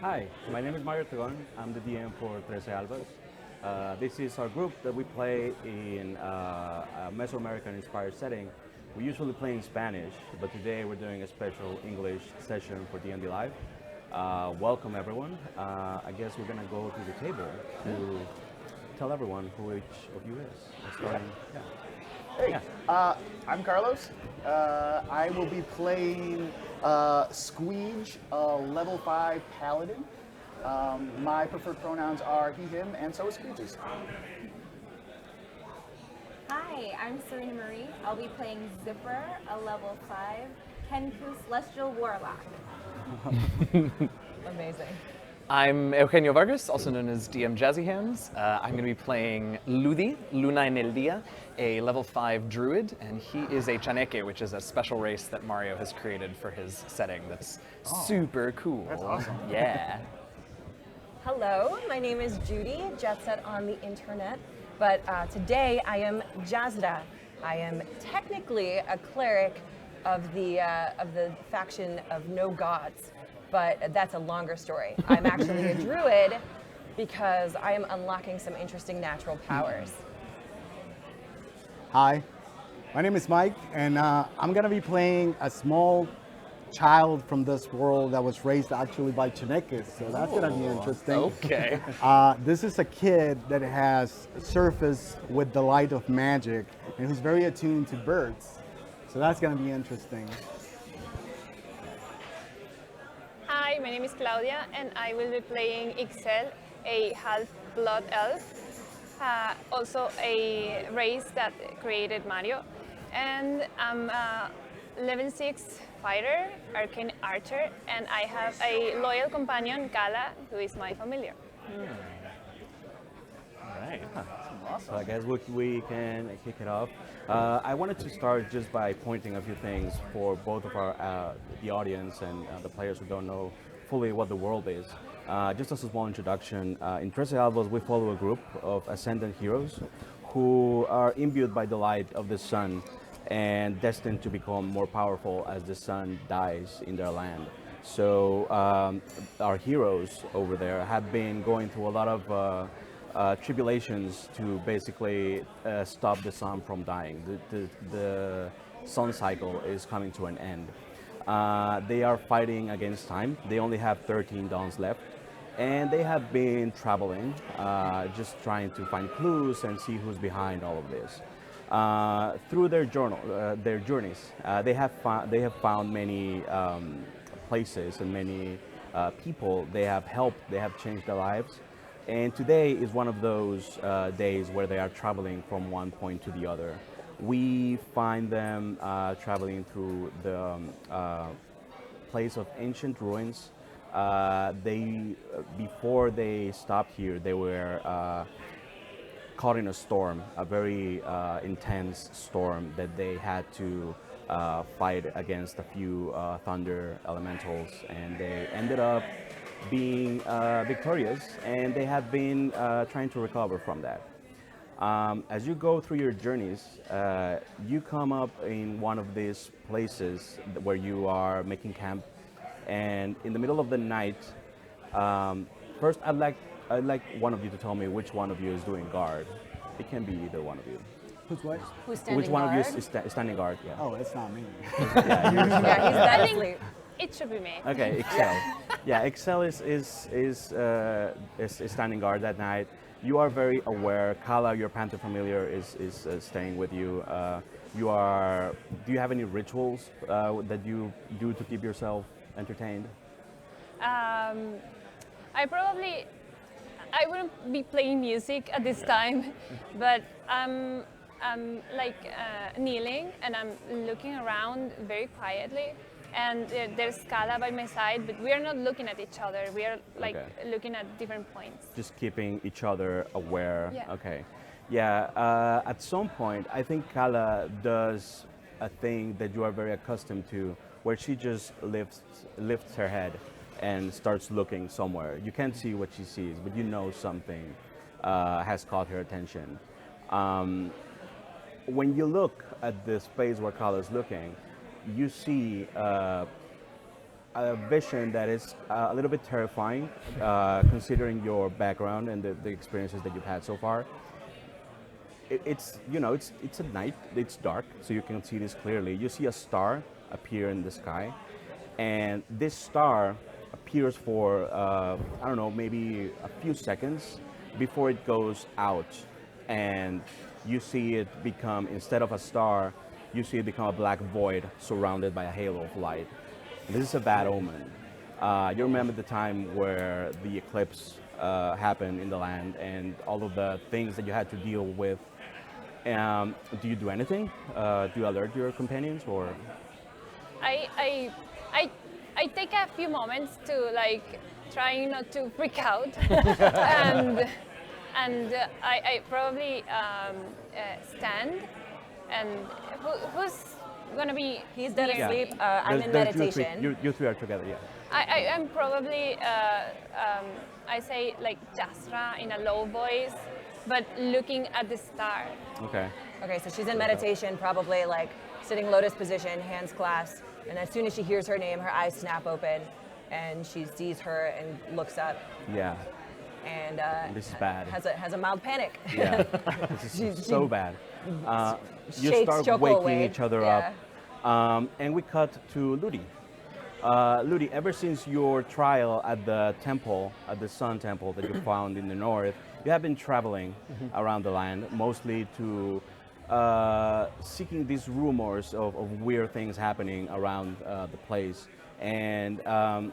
Hi, my name is Mario Tegon. I'm the DM for Trece Albas. This is our group that we play in a Mesoamerican inspired setting. We usually play in Spanish, but today we're doing a special English session for D&D Live. Welcome everyone. I guess we're gonna go to the table to tell everyone who each of you is. Starting, yeah. Hey, Yeah. I'm Carlos. I will be playing Squeege, level 5 paladin. My preferred pronouns are he, him, and so is Squeege's. Hi, I'm Serena Marie. I'll be playing Zipper, a level 5 Kenku Celestial Warlock. Amazing. I'm Eugenio Vargas, also known as DM Jazzy Hands. I'm going to be playing Ludi, Luna en el Dia, a level 5 druid, and he is a Chaneque, which is a special race that Mario has created for his setting that's super cool. That's awesome. Yeah. Hello, my name is Judy, Jet Set on the internet, but today I am Jazda. I am technically a cleric of the faction of No Gods, but that's a longer story. I'm actually a druid because I am unlocking some interesting natural powers. Hi, my name is Mike, and I'm gonna be playing a small child from this world that was raised actually by Chinekes, so that's gonna be interesting. Okay. This is a kid that has surfaced with the light of magic, and who's very attuned to birds, so that's gonna be interesting. Hi, my name is Claudia, and I will be playing Ixel, a half-blood elf, also a race that created Mario. And I'm a level 6 fighter, arcane archer, and I have a loyal companion, Gala, who is my familiar. All right. So I guess we can kick it off. I wanted to start just by pointing a few things for both of our the audience and the players who don't know fully what the world is. Just as a small introduction, in Trece Albas we follow a group of ascendant heroes who are imbued by the light of the sun and destined to become more powerful as the sun dies in their land. So our heroes over there have been going through a lot of tribulations to basically stop the sun from dying. The sun cycle is coming to an end. They are fighting against time. They only have 13 dawns left. And they have been traveling, just trying to find clues and see who's behind all of this. Through their journeys, they have found many places and many people they have helped. They have changed their lives. And today is one of those days where they are traveling from one point to the other. We find them traveling through the place of ancient ruins. Before they stopped here, they were caught in a storm, a very intense storm that they had to fight against a few thunder elementals, and they ended up being victorious, and they have been trying to recover from that. As you go through your journeys, you come up in one of these places where you are making camp, and in the middle of the night, first I'd like one of you to tell me which one of you is doing guard. It can be either one of you. Who's what? Who's standing Which one guard? of you is standing guard? Yeah. Oh, it's not me. Yeah, you're Yeah, he's I dead think asleep. it should be me. Okay, Excel. Yeah, Excel is standing guard that night. You are very aware. Kala, your Panther familiar, is staying with you. Do you have any rituals that you do to keep yourself entertained? I wouldn't be playing music at this time, but I'm like kneeling and I'm looking around very quietly. And there's Scala by my side, but we are not looking at each other. We are like looking at different points. Just keeping each other aware. Yeah. Okay. Yeah. At some point, I think Kala does a thing that you are very accustomed to, where she just lifts her head and starts looking somewhere. You can't see what she sees, but you know something has caught her attention. When you look at the space where Kala's looking, you see a vision that is a little bit terrifying, considering your background and the experiences that you've had so far. It's it's at night. It's dark, so you can see this clearly. You see a star appear in the sky, and this star appears for I don't know, maybe a few seconds before it goes out, and you see it become, instead of a star, you see it become a black void surrounded by a halo of light. This is a bad omen. You remember the time where the eclipse happened in the land and all of the things that you had to deal with. Do you do anything? Do you alert your companions, or? I take a few moments to like trying not to freak out, and I probably stand. And who's gonna be? He's dead near asleep. me? I'm in There's meditation. You three are together, yeah. I'm probably I say like Jasra in a low voice, but looking at the star. Okay. Okay, so she's in meditation, probably like sitting lotus position, hands clasped, and as soon as she hears her name, her eyes snap open, and she sees her and looks up, Yeah. and This is bad. has a mild panic. Yeah. This is so bad. You Shakes start Choco waking away. each other Yeah. up, and we cut to Ludi. Ludi, ever since your trial at the temple, at the Sun Temple that you found in the north, you have been traveling around the land, mostly to seeking these rumors of weird things happening around the place. And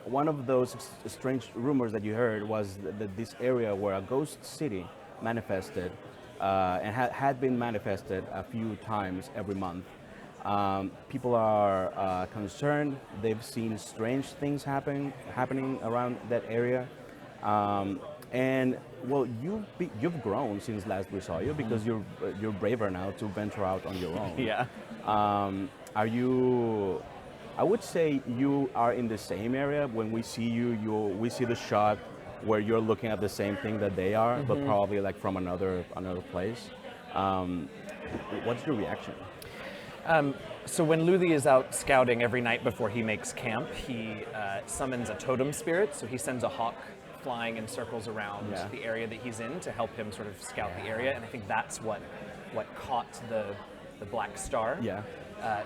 one of those strange rumors that you heard was that this area where a ghost city manifested and had been manifested a few times every month. People are concerned. They've seen strange things happening around that area. And well, you've grown since last we saw you, because you're braver now to venture out on your own. Yeah. Are you? I would say you are in the same area. When we see we see the shot where you're looking at the same thing that they are, but probably like from another place. What's your reaction? So when Ludi is out scouting every night before he makes camp, he summons a totem spirit. So he sends a hawk flying in circles around Yeah. the area that he's in to help him sort of scout the area. And I think that's what caught the black star. Yeah.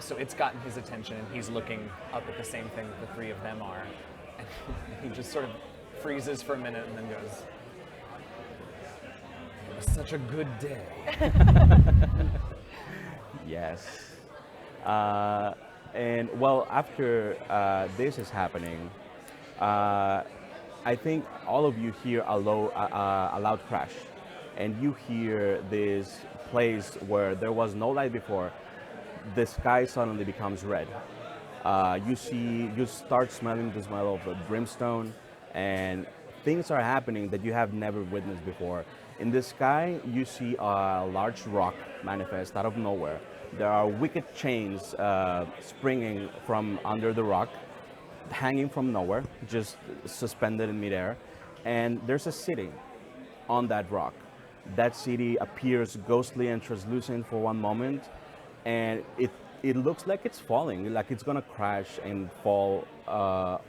So it's gotten his attention, and he's looking up at the same thing that the three of them are. And he just sort of freezes for a minute and then goes, "It was such a good day." Yes. And well, after this is happening, I think all of you hear a loud crash, and you hear this place where there was no light before. The sky suddenly becomes red. You start smelling the smell of brimstone, and things are happening that you have never witnessed before. In the sky, you see a large rock manifest out of nowhere. There are wicked chains springing from under the rock, hanging from nowhere, just suspended in midair. And there's a city on that rock. That city appears ghostly and translucent for one moment, and it looks like it's falling, like it's gonna crash and fall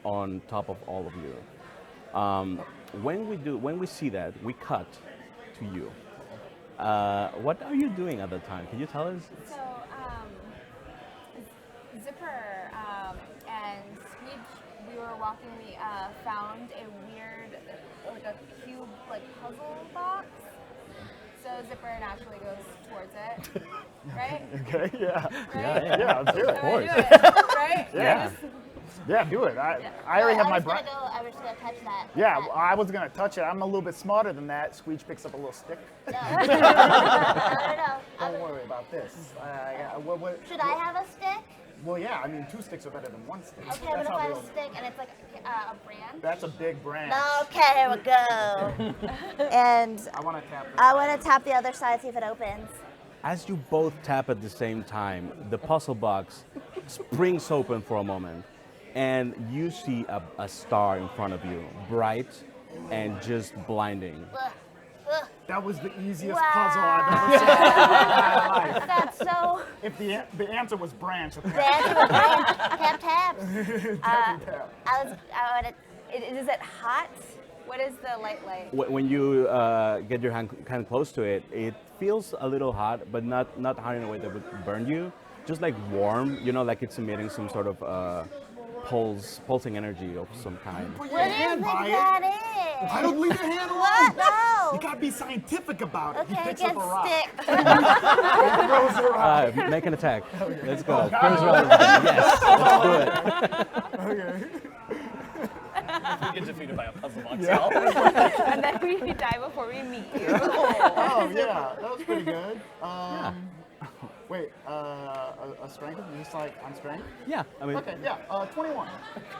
on top of all of you. When we see that, we cut to you. What are you doing at the time? Can you tell us? So, Zipper and Squeech, we were walking, we found a weird, like a cube, like puzzle box. So Zipper naturally goes towards it, right? Okay, yeah. Right? Yeah, let's do it. Of course. Right? Yeah. Yeah, do it. I already have my brain. I was gonna touch that. Yeah, I was gonna touch it. I'm a little bit smarter than that. Squeech picks up a little stick. No. Don't worry about this. Should I have a stick? Well, yeah. I mean, 2 sticks are better than 1 stick. Okay, but if I have a stick and it's like a branch. That's a big branch. Okay, here we go. And I want to tap it. I want to tap the other side, see if it opens. As you both tap at the same time, the puzzle box springs open for a moment, and you see a star in front of you, bright and just blinding. That was the easiest Wow. puzzle I've ever seen in my life. That's so. If the answer was branch, The answer was tap taps. Is it hot? What is the light like? When you get your hand kind of close to it, it feels a little hot, but not hot in a way that would burn you. Just like warm, you know, like it's emitting some sort of pulsing energy of some kind. Put What your do you hand think by it. that is? I don't leave your hand What? alone. No. You gotta be scientific about it. Okay, He I picks get up a rock. stick. He throws a rock. Make an attack. Let's go. First round. Yes, let's do it. Okay. You get defeated by a puzzle box. And then we die before we meet you. Oh yeah, that was pretty good. Wait, a strength? Just like on strength? Yeah, I mean, Okay, yeah, 21.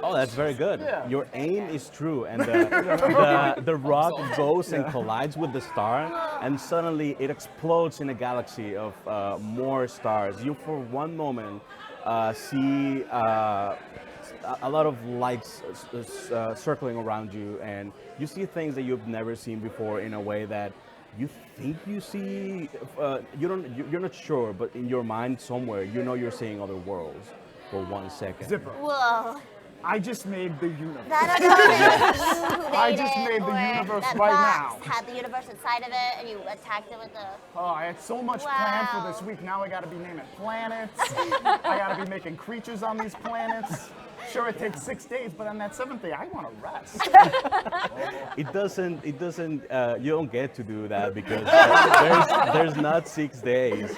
oh, that's very good. Yeah. Your aim is true, and the rock goes and collides with the star, and suddenly it explodes in a galaxy of more stars. You, for one moment, see a lot of lights circling around you, and you see things that you've never seen before in a way that you think you see. You're not sure, but in your mind somewhere, you know you're seeing other worlds for 1 second. Zipper. Whoa. I just made the universe. That don't know I if you just made it, made the or universe that right box now. had the universe inside of it, and you attacked it with the. Oh, I had so much planned for Wow. this week. Now I gotta be naming planets. I gotta be making creatures on these planets. Sure, it takes 6 days, but on that 7th day, I want to rest. It doesn't. You don't get to do that because there's not 6 days.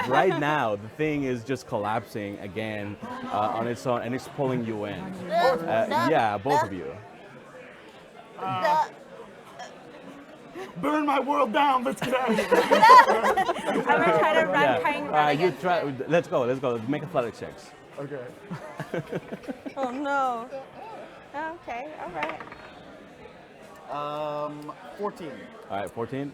Right now, the thing is just collapsing again on its own, and it's pulling you in. Yeah, both of you. Burn my world down. Let's get out of here. I'm gonna try to run, Yeah. try and run You against try. it. Let's go. Make athletics checks. Okay. Oh no. Okay, all right. 14. All right, 14.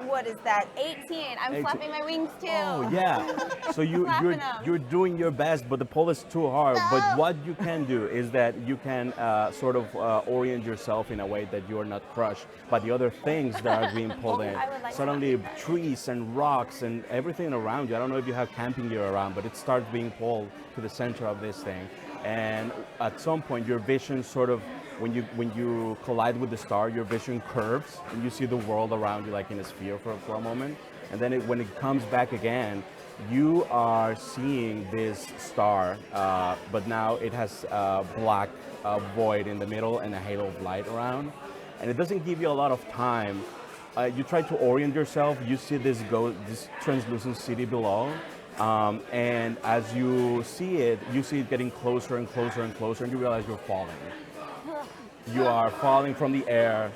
What is that? 18. I'm 18. flapping my wings too. Oh yeah. So Flapping 'em. you're doing your best, but the pull is too hard. But what you can do is that you can sort of orient yourself in a way that you are not crushed by the other things that are being pulled in. I would like Suddenly, trees and rocks and everything around you. I don't know if you have camping gear around, but it starts being pulled to the center of this thing. And at some point, your vision sort of, when you collide with the star, your vision curves and you see the world around you like in a sphere for a moment. And then when it comes back again, you are seeing this star, but now it has a black void in the middle and a halo of light around. And it doesn't give you a lot of time. You try to orient yourself, you see this translucent city below. And as you see it getting closer and closer and closer, and you realize you're falling. You are falling from the air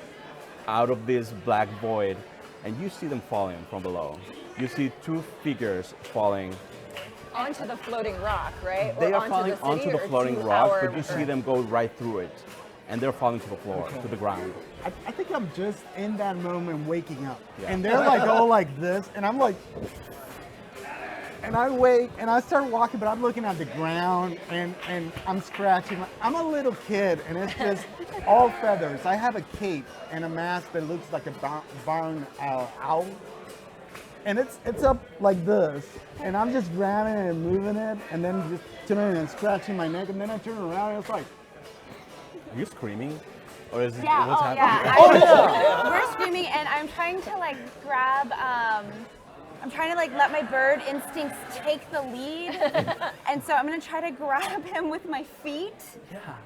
out of this black void, and you see them falling from below. You see two figures falling. Onto the floating rock, right? They Or are falling the city, onto the or floating to rock, our but you see Earth? them go right through it, and they're falling to the floor, to the ground. I think I'm just in that moment waking up. Yeah. And they're like all like this, and I'm like, and I wake and I start walking, but I'm looking at the ground and I'm scratching. I'm a little kid, and it's just all feathers. I have a cape and a mask that looks like a barn owl. And it's up like this, and I'm just grabbing it and moving it, and then just turning and scratching my neck, and then I turn around and it's like, Are you screaming? Or is it Yeah, what's oh happening? yeah. We're screaming, and I'm trying to like grab. I'm trying to like let my bird instincts take the lead, and so I'm gonna try to grab him with my feet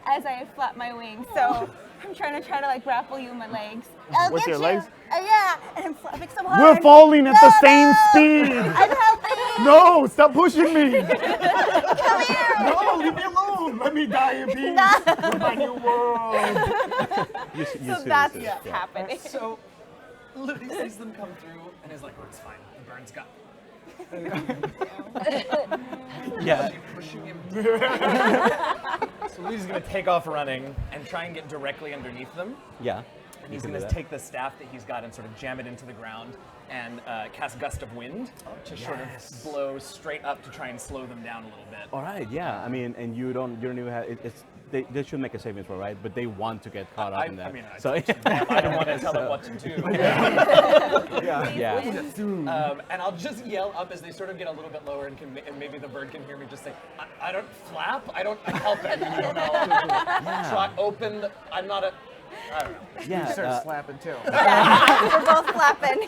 as I flap my wings. So I'm trying to like grapple you with my legs. I'll With get your you. legs? Yeah, and I'm flapping so hard. We're falling at the same No. speed. I'm helping. No, stop pushing me. Come here. No, leave me alone. Let me die in peace. With my new world. You So see that's this, what's yeah. happening. So Lily sees them come through and is like, "Oh, it's fine. The bird's got." Yeah. Pushing him. So Luigi's gonna take off running and try and get directly underneath them. Yeah. And You he's can going do to that. take the staff that he's got and sort of jam it into the ground and cast Gust of Wind to sort of blow straight up to try and slow them down a little bit. All right, yeah. I mean, and you don't even have it's they should make a saving throw, right? But they want to get caught up in that. I mean, so I don't want to tell them what to do. yeah. And I'll just yell up as they sort of get a little bit lower, and maybe the bird can hear me just say, I don't flap, I help it. Try open. I'm not a. I don't know. Yeah, Start slapping too. We're both flapping.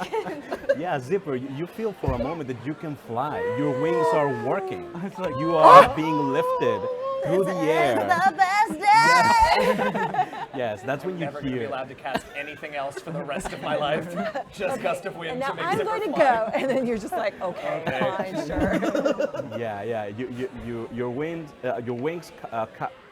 yeah, Zipper, you feel for a moment that you can fly. Your wings are working. It's like you are being lifted through the air. The best day. Yes, that's when you Never going to be hear. allowed to cast anything else for the rest of my life. Just gust of wind And now to make I'm Zipper going to fly. go, and then you're just like, okay. Fine, sure. Yeah. Your wings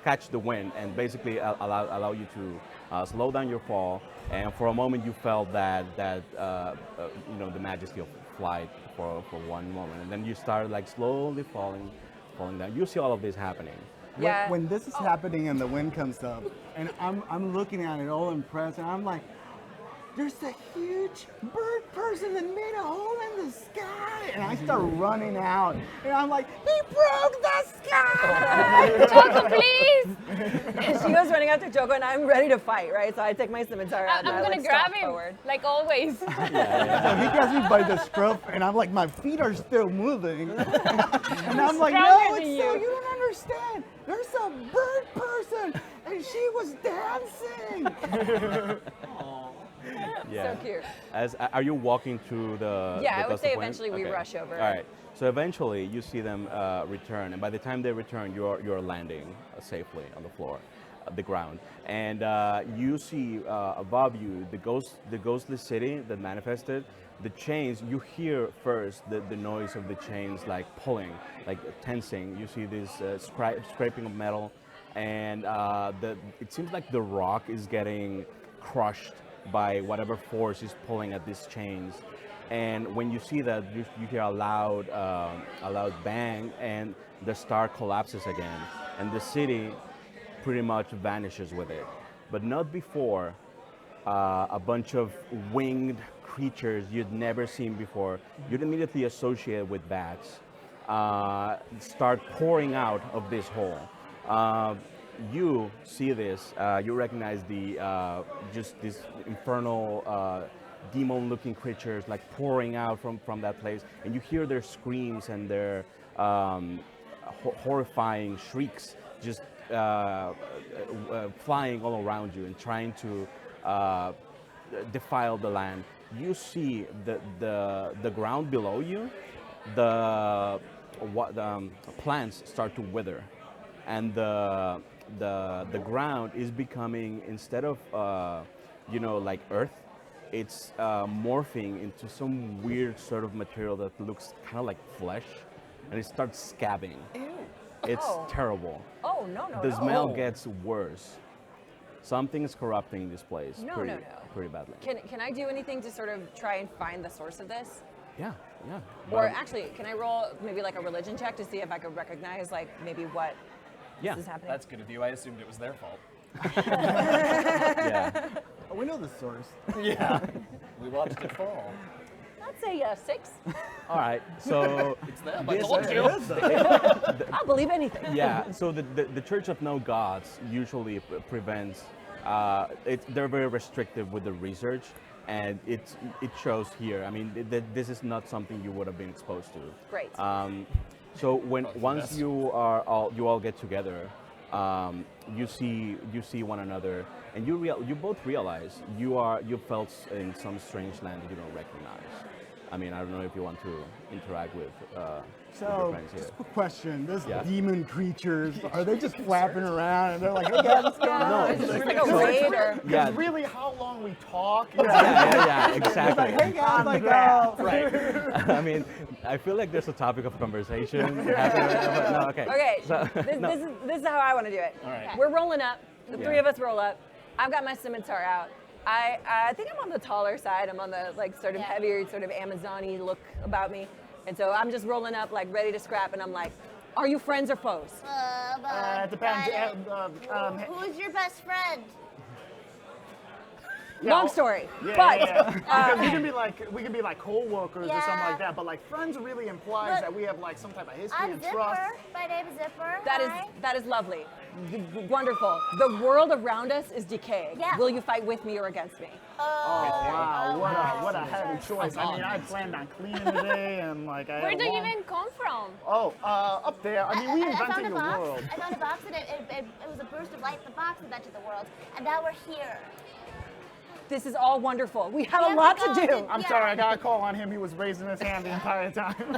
catch the wind and basically allow you to slow down your fall. And for a moment, you felt that the majesty of flight for one moment, and then you start like slowly falling down. You see all of this happening. Yeah. When this is happening and the wind comes up, and I'm looking at it all impressed, and I'm like, there's a huge bird person that made a hole in the sky. And I start running out, and I'm like, he broke the sky! Choco, please. And she goes running after Choco, and I'm ready to fight, right? So I take my scimitar out, and I'm I gonna like, grab stomp him, forward. like always. So he grabs me by the scruff, and I'm like, my feet are still moving. And I'm like, no, Stronger it's than so, you. you don't understand. There's a bird person, and she was dancing. Yeah. So cute. Are you walking through the? Yeah, the I would gust say of wind? eventually we Okay. rush over. All right. So eventually you see them return, and by the time they return, you're landing safely on the floor, the ground, and you see above you the ghostly city that manifested. The chains, you hear first the noise of the chains like pulling, like tensing. You see this scraping of metal, and it seems like the rock is getting crushed by whatever force is pulling at these chains. And when you see that, you hear a loud bang, and the star collapses again, and the city pretty much vanishes with it. But not before a bunch of winged creatures you'd never seen before, you'd immediately associate with bats, start pouring out of this hole. You see this, you recognize just these infernal demon-looking creatures like pouring out from that place, and you hear their screams and their horrifying shrieks just flying all around you and trying to defile the land. You see the ground below you, the plants start to wither, and the ground is becoming, instead of like earth, it's morphing into some weird sort of material that looks kind of like flesh, and it starts scabbing. Ew. It's Oh. terrible. Oh, no. The smell gets worse. Something is corrupting this place No. pretty badly. Can I do anything to sort of try and find the source of this? Yeah. Or But, actually, can I roll maybe like a religion check to see if I could recognize like maybe what yeah, this is happening? That's good of you. I assumed it was their fault. yeah. Oh, we know the source. Yeah. We watched it fall. I'd say 6. All right. So It's them. I this- told you. I'll believe anything. yeah. So the Church of No Gods usually prevents. They're very restrictive with the research, and it shows here. I mean, this is not something you would have been exposed to. Great. So once mess. you all get together, you see one another, and you both realize you felt in some strange land that you don't recognize. I mean, I don't know if you want to interact with your So, friends here. just a quick question. Those Yeah. demon creatures, are they just flapping around and they're like, hey guys, what's going on? No, Is this like a raid or? Yeah, Really, how long we talk? yeah, Like, exactly. hey guys, like, Right. I mean, I feel like there's a topic of conversation happening. But no, okay. Okay, So, no. this is how I want to do it. All right. We're rolling up. The three Yeah. of us roll up. I've got my scimitar out. I think I'm on the taller side. I'm on the sort of heavier, sort of Amazon-y look about me. And so I'm just rolling up like ready to scrap, and I'm like, are you friends or foes? It depends. Who's your best friend? Long story. Yeah, but yeah. Because we can be like co-workers or something Yeah. like that, but like friends really implies But that we have like some type of history I'm and Zipper. trust. My name's Zipper. Hi. that is lovely. Wonderful. The world around us is decaying. Yeah. Will you fight with me or against me? Oh wow, wow. what a heavy choice. I mean, I planned on cleaning today and like I Where had do a you long- even come from? Oh, up there. I mean, we I found invented a the box. world. I found a box and it was a burst of light. The box invented the world, and now we're here. This is all wonderful. We have We a have lot to to go. do. I'm Yeah. sorry, I got a call on him. He was raising his hand the entire time.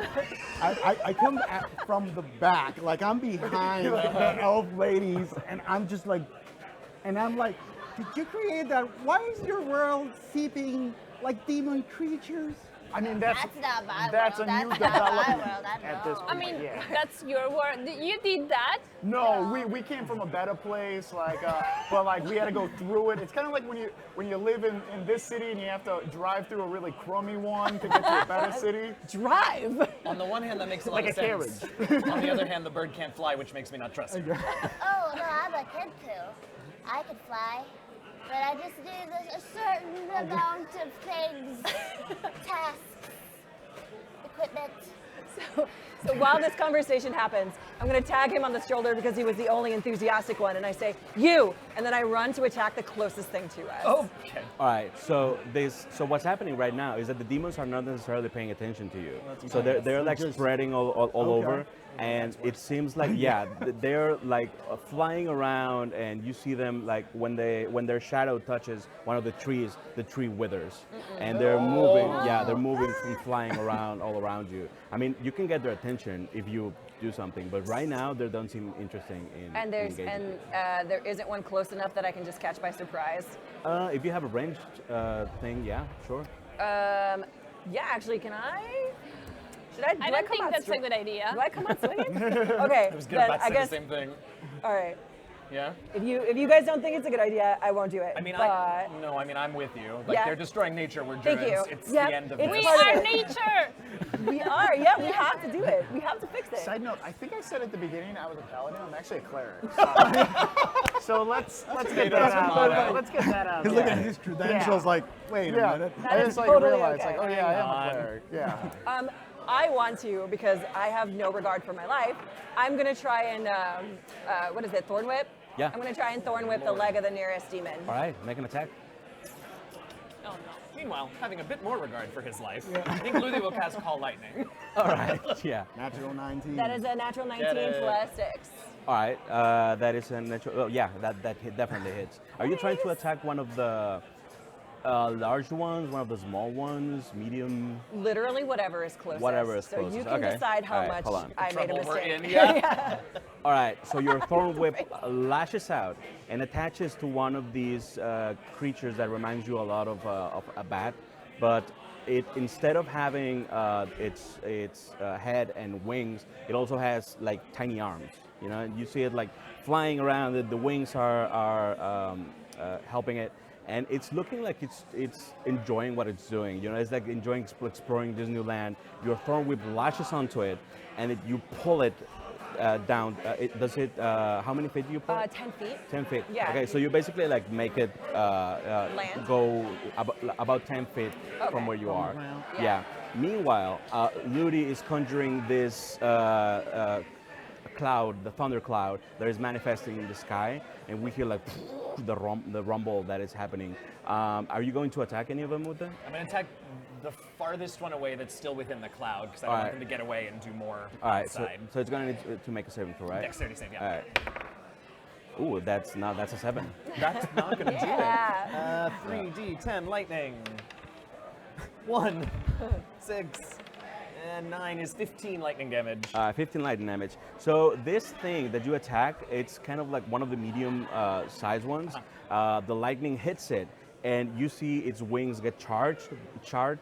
I come from the back, like I'm behind the elf ladies, and I'm just like, and I'm like, did you create that? Why is your world seeping like demon creatures? I mean, That's not my that's world. a new That's not my development world. I at know. this I point. mean, yeah. that's your word. You did that? No, we came from a better place, like, but like we had to go through it. It's kind of like when you live in this city and you have to drive through a really crummy one to get to a better city. Drive. On the one hand, that makes a Like lot of a sense. On the other hand, the bird can't fly, which makes me not trust it. Oh no, I'm a kid too. I could fly, but I just need a certain amount of things, tasks, equipment. So while this conversation happens, I'm going to tag him on the shoulder because he was the only enthusiastic one, and I say, you, and then I run to attack the closest thing to us. Okay. All right. So what's happening right now is that the demons are not necessarily paying attention to you. So they're like spreading all over, and it seems like they're like flying around, and you see them like when their shadow touches one of the trees, the tree withers, and they're moving. Yeah, they're moving from flying around all around you. I mean, you can get their attention if you do something, but right now they don't seem interesting in And engaging. there isn't one close enough that I can just catch by surprise. If you have a ranged thing, yeah, sure. Yeah, actually, can I? Should I? Do I don't come think out that's a good idea. Do I come out swinging? Okay, I was then about to I say guess. the same thing. All right. Yeah? If you guys don't think it's a good idea, I won't do it. I mean, but I'm with you. Like, Yeah. they're destroying nature. We're Thank druids. you. It's Yeah, the end of it's this. We part of are it. nature. we are. Yeah, we have to do it. We have to fix it. Side note, I think I said at the beginning I was a paladin. I'm actually a cleric. So let's get that out. There. Let's get that out. He's there. looking at his credentials like, wait a Yeah, minute. I is just like totally realized, okay. like, oh yeah, I am Hang a on. cleric. Yeah. I want to because I have no regard for my life. I'm gonna try and what is it? Thorn whip. Yeah. I'm gonna try and thorn whip the leg of the nearest demon. All right, make an attack. Oh, no. Meanwhile, having a bit more regard for his life, I think Luthi will cast Call Lightning. All right, yeah. Natural 19. That is a natural 19 Get it. plus 6. All right, that is a natural. Oh, yeah, that definitely hits. Are you trying to attack one of the large ones, one of the small ones, medium? Literally whatever is closest. Whatever is So closest. you can Okay. decide how All right, much hold on. I made a Trouble we're mistake. in, yeah. All right, so your thorn whip lashes out and attaches to one of these creatures that reminds you a lot of a bat, but it instead of having its head and wings, it also has like tiny arms. You know, you see it like flying around. The wings are helping it, and it's looking like it's enjoying what it's doing. You know, it's like enjoying exploring this new land. Your thorn whip lashes onto it, and you pull it down. How many feet do you pull? 10 feet. 10 feet. Yeah. Okay, so you basically like make it Land? go about 10 feet Okay. from where you are. ground. Yeah. Meanwhile, Ludi is conjuring this cloud, the thunder cloud, that is manifesting in the sky, and we hear like the rumble that is happening. Are you going to attack any of them with that? I'm going to attack the farthest one away that's still within the cloud, because I don't All want right. them to get away and do more All right, so, outside. so it's going to need to make a saving throw, right? Dexterity save, yeah. All right. Ooh, that's a 7. That's not going to Yeah. do it. 3d10 lightning. 1, 6, and 9 is 15 lightning damage. 15 lightning damage. So this thing that you attack, it's kind of like one of the medium size ones. The lightning hits it, and you see its wings get charred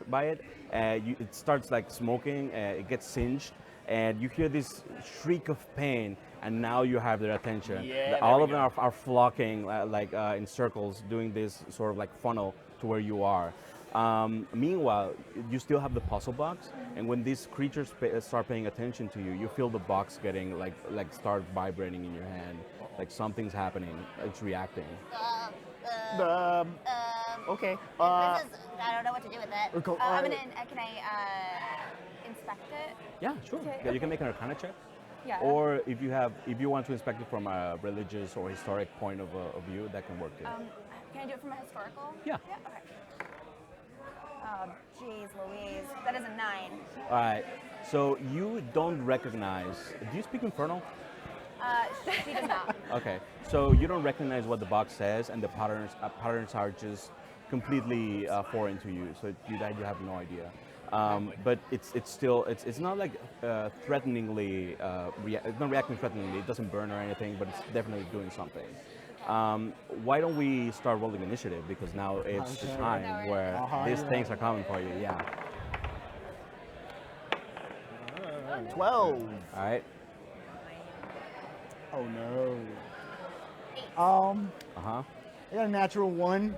by it. It starts like smoking. It gets singed, and you hear this shriek of pain. And now you have their attention. Yeah, All there of we them are flocking in circles, doing this sort of like funnel to where you are. Meanwhile, you still have the puzzle box, and when these creatures start paying attention to you, you feel the box getting like start vibrating in your hand, like something's happening, it's reacting. Okay. This is, I don't know what to do with it. Can Can I inspect it? Yeah, sure. Okay, Yeah, you can make an Arcana check. Yeah. Or if you want to inspect it from a religious or historic point of view, that can work too. Can I do it from a historical? Yeah. Yeah. Okay. Oh, jeez, Louise, that is a 9. All right. So you don't recognize. Do you speak Infernal? She does not. Okay. So you don't recognize what the box says, and the patterns are just completely foreign to you. So you have no idea. But it's still it's not like threateningly it's not reacting threateningly. It doesn't burn or anything, but it's definitely doing something. Why don't we start rolling initiative, because now it's the time where these things are coming for you. Yeah. 12. All right. Oh no. Uh huh. I got a natural 1.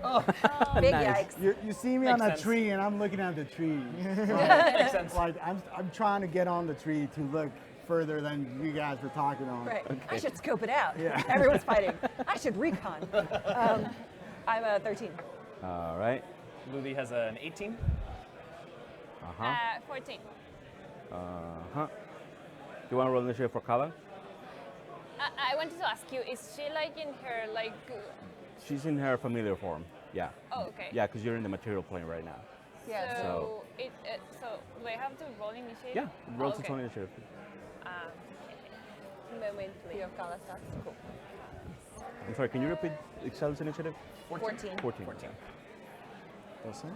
Big Nice. yikes. You see me Makes on a sense. tree, and I'm looking at the tree. Makes sense. Like I'm trying to get on the tree to look further than you guys were talking on. Right. I should scope it out. Yeah. Everyone's fighting. I should recon. I'm a 13. All right. Luthi has an 18. Uh huh. 14. Uh huh. Do you want to roll initiative for Kala? I wanted to ask you, is she like in her like? She's in her familiar form. Yeah. Oh, okay. Yeah, because you're in the material plane right now. Yeah. So so do I have to roll initiative? Yeah. Roll okay. to 20 initiative. Moment, You please. have Gala stats. Cool. I'm sorry. Can you repeat Excel's initiative? 14. 14. Listen.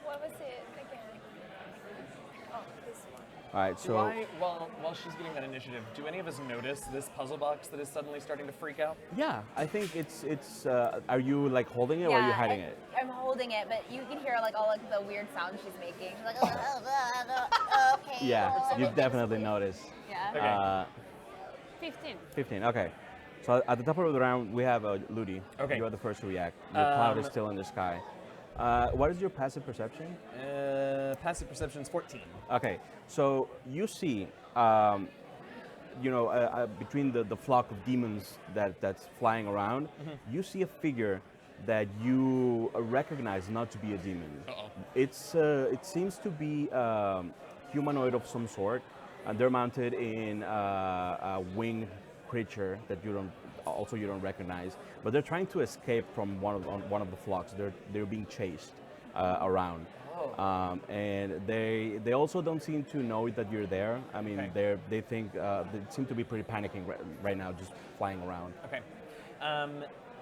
What was it again? Oh, this one. All right. Do So I, while she's getting that initiative, do any of us notice this puzzle box that is suddenly starting to freak out? yeah, I think it's. Are you like holding it or are you hiding it? I'm holding it, but you can hear like all like the weird sounds she's making. She's like, Okay. Yeah, well, you've definitely noticed. yeah. Okay. 15. 15. Okay. So at the top of the round, we have Ludi. Okay. You are the first to react. The cloud is still in the sky. What is your passive perception? Passive perception's 14. Okay. So you see, between the flock of demons that's flying around, you see a figure that you recognize not to be a demon. It seems to be humanoid of some sort, and they're mounted in a winged creature that you don't recognize. But they're trying to escape from one of the flocks. They're being chased around. And they also don't seem to know that you're there. I mean, Okay. they think they seem to be pretty panicking right now, just flying around. Okay.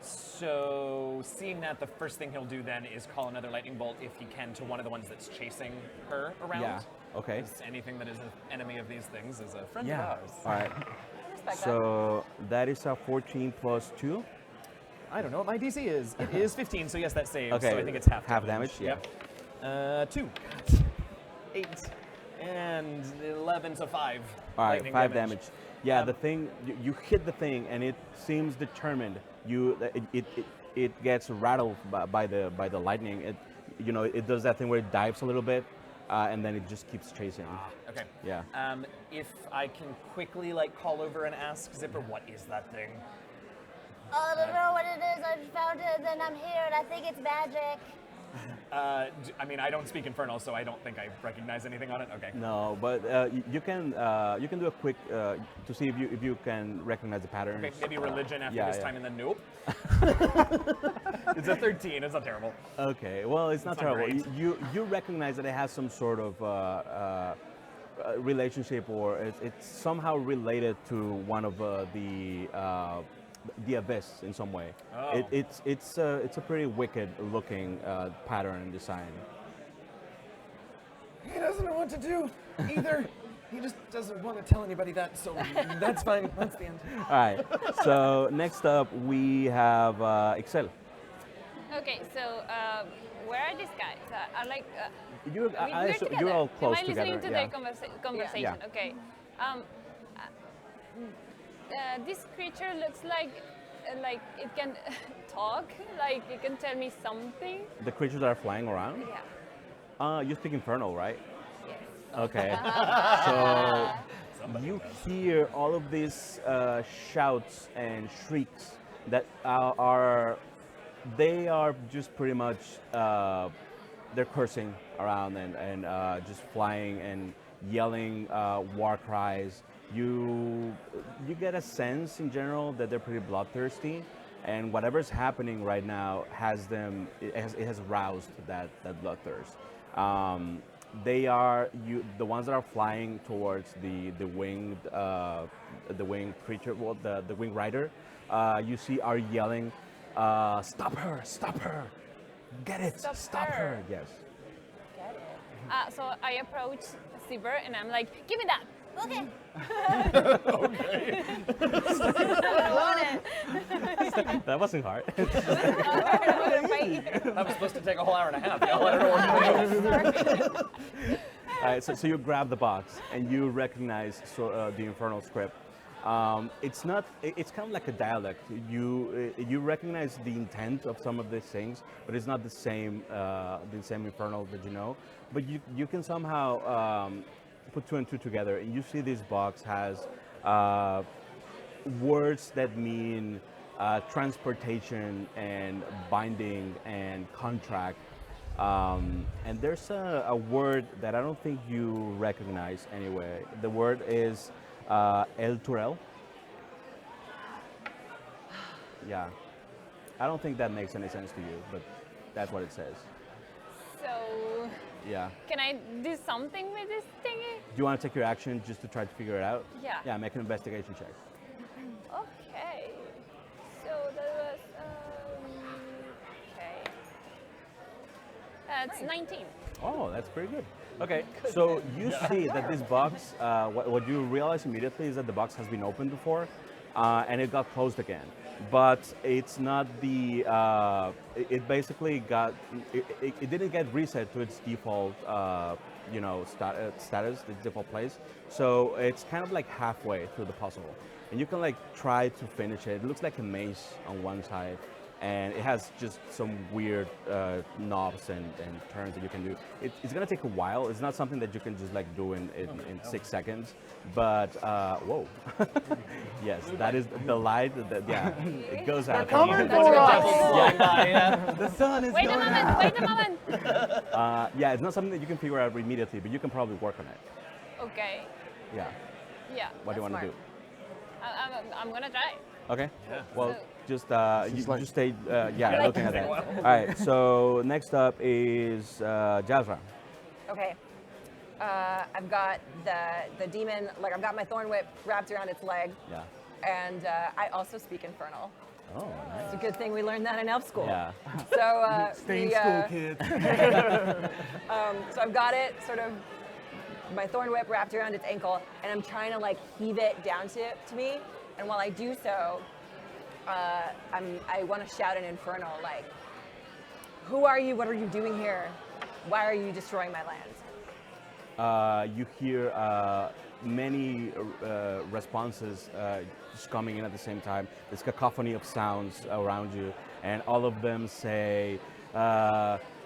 So seeing that, the first thing he'll do then is call another lightning bolt if he can to one of the ones that's chasing her around. Yeah. Okay. 'Cause anything that is an enemy of these things is a friend Yeah. of ours. All right. I respect So that is a 14 plus 2. I don't know what my DC is. It is 15, so yes, that saves. Okay. So I think it's half damage. Yeah. Yep. 2. 8. And 11, so 5. All right, lightning 5 damage. Yeah, the thing you hit the thing, and it seems determined. It gets rattled by the lightning. It does that thing where it dives a little bit, and then it just keeps chasing. Okay. Yeah. If I can quickly call over and ask Zipper, what is that thing? I don't know what it is. I just found it, and I'm here, and I think it's magic. I mean, I don't speak Infernal, so I don't think I recognize anything on it. Okay. No, but you can do a quick to see if you can recognize the patterns. Okay, maybe religion after yeah, this yeah. time, and then nope. It's a 13. It's not terrible. Okay, well, it's not It's not terrible. great. You recognize that it has some sort of relationship, or it's somehow related to one of the abyss in some way. Oh. It's a pretty wicked looking pattern and design. He doesn't know what to do either. He just doesn't want to tell anybody that, so that's fine. That's the end. All right. So next up we have Excel. Okay, so where are these guys? Are like You're, we're together. you're all close Am I together. listening to yeah. their conversation? Yeah. Okay. This creature looks like it can talk. Like it can tell me something. The creatures that are flying around. Yeah. You speak Infernal, right? Yes. Okay. So you hear all of these shouts and shrieks that are They are just pretty much they're cursing around and just flying and yelling war cries. You get a sense in general that they're pretty bloodthirsty, and whatever's happening right now has them. It has roused that bloodthirst. They are the ones that are flying towards the winged creature, well, the winged rider. You see are yelling, "Stop her! Stop her! Get it! Stop her!" her. Yes. Get it. So I approach Zipper and I'm like, give me that. Okay. I want it. That wasn't hard. That was supposed to take a whole hour and a half. Y'all let her know. All right, so you grab the box and you recognize the infernal script. It's not. It's kind of like a dialect. You recognize the intent of some of these things, but it's not the same infernal that you know. But you can somehow put two and two together, and you see this box has words that mean transportation and binding and contract. And there's a word that I don't think you recognize anyway. The word is El Turel. Yeah. I don't think that makes any sense to you, but that's what it says. So, Yeah. can I do something with this thingy? Do you want to take your action just to try to figure it out? Yeah. Yeah, make an investigation check. Okay. So that was okay. That's 19. Oh, that's pretty good. Okay, so you see that this box, what you realize immediately is that the box has been opened before, and it got closed again. But it's not the, it basically got, it didn't get reset to its default, status, the default place. So it's kind of like halfway through the puzzle. And you can like try to finish it. It looks like a maze on one side, and it has just some weird knobs and turns that you can do. It's gonna take a while. It's not something that you can just like do in 6 seconds. But whoa, yes, that is the light. Yeah, it goes out. coming That's for your us. devil flying by, yeah. The sun is Wait a going moment, out. wait a moment. Yeah, it's not something that you can figure out immediately, but you can probably work on it. Okay. Yeah. Yeah. What do you want to do? I'm gonna try. Okay. Well, just She's you like- just stay. Yeah, looking at that. All right. So next up is Jazra. Okay. I've got the demon, like I've got my thorn whip wrapped around its leg, Yeah. and I also speak Infernal. Oh, nice. It's a good thing we learned that in elf school. Yeah. So Stay in the, school, kids. So I've got it sort of my thorn whip wrapped around its ankle, and I'm trying to like heave it down to me. And while I do so, I want to shout an infernal like, "Who are you? What are you doing here? Why are you destroying my land?" You hear many responses just coming in at the same time. This cacophony of sounds around you, and all of them say,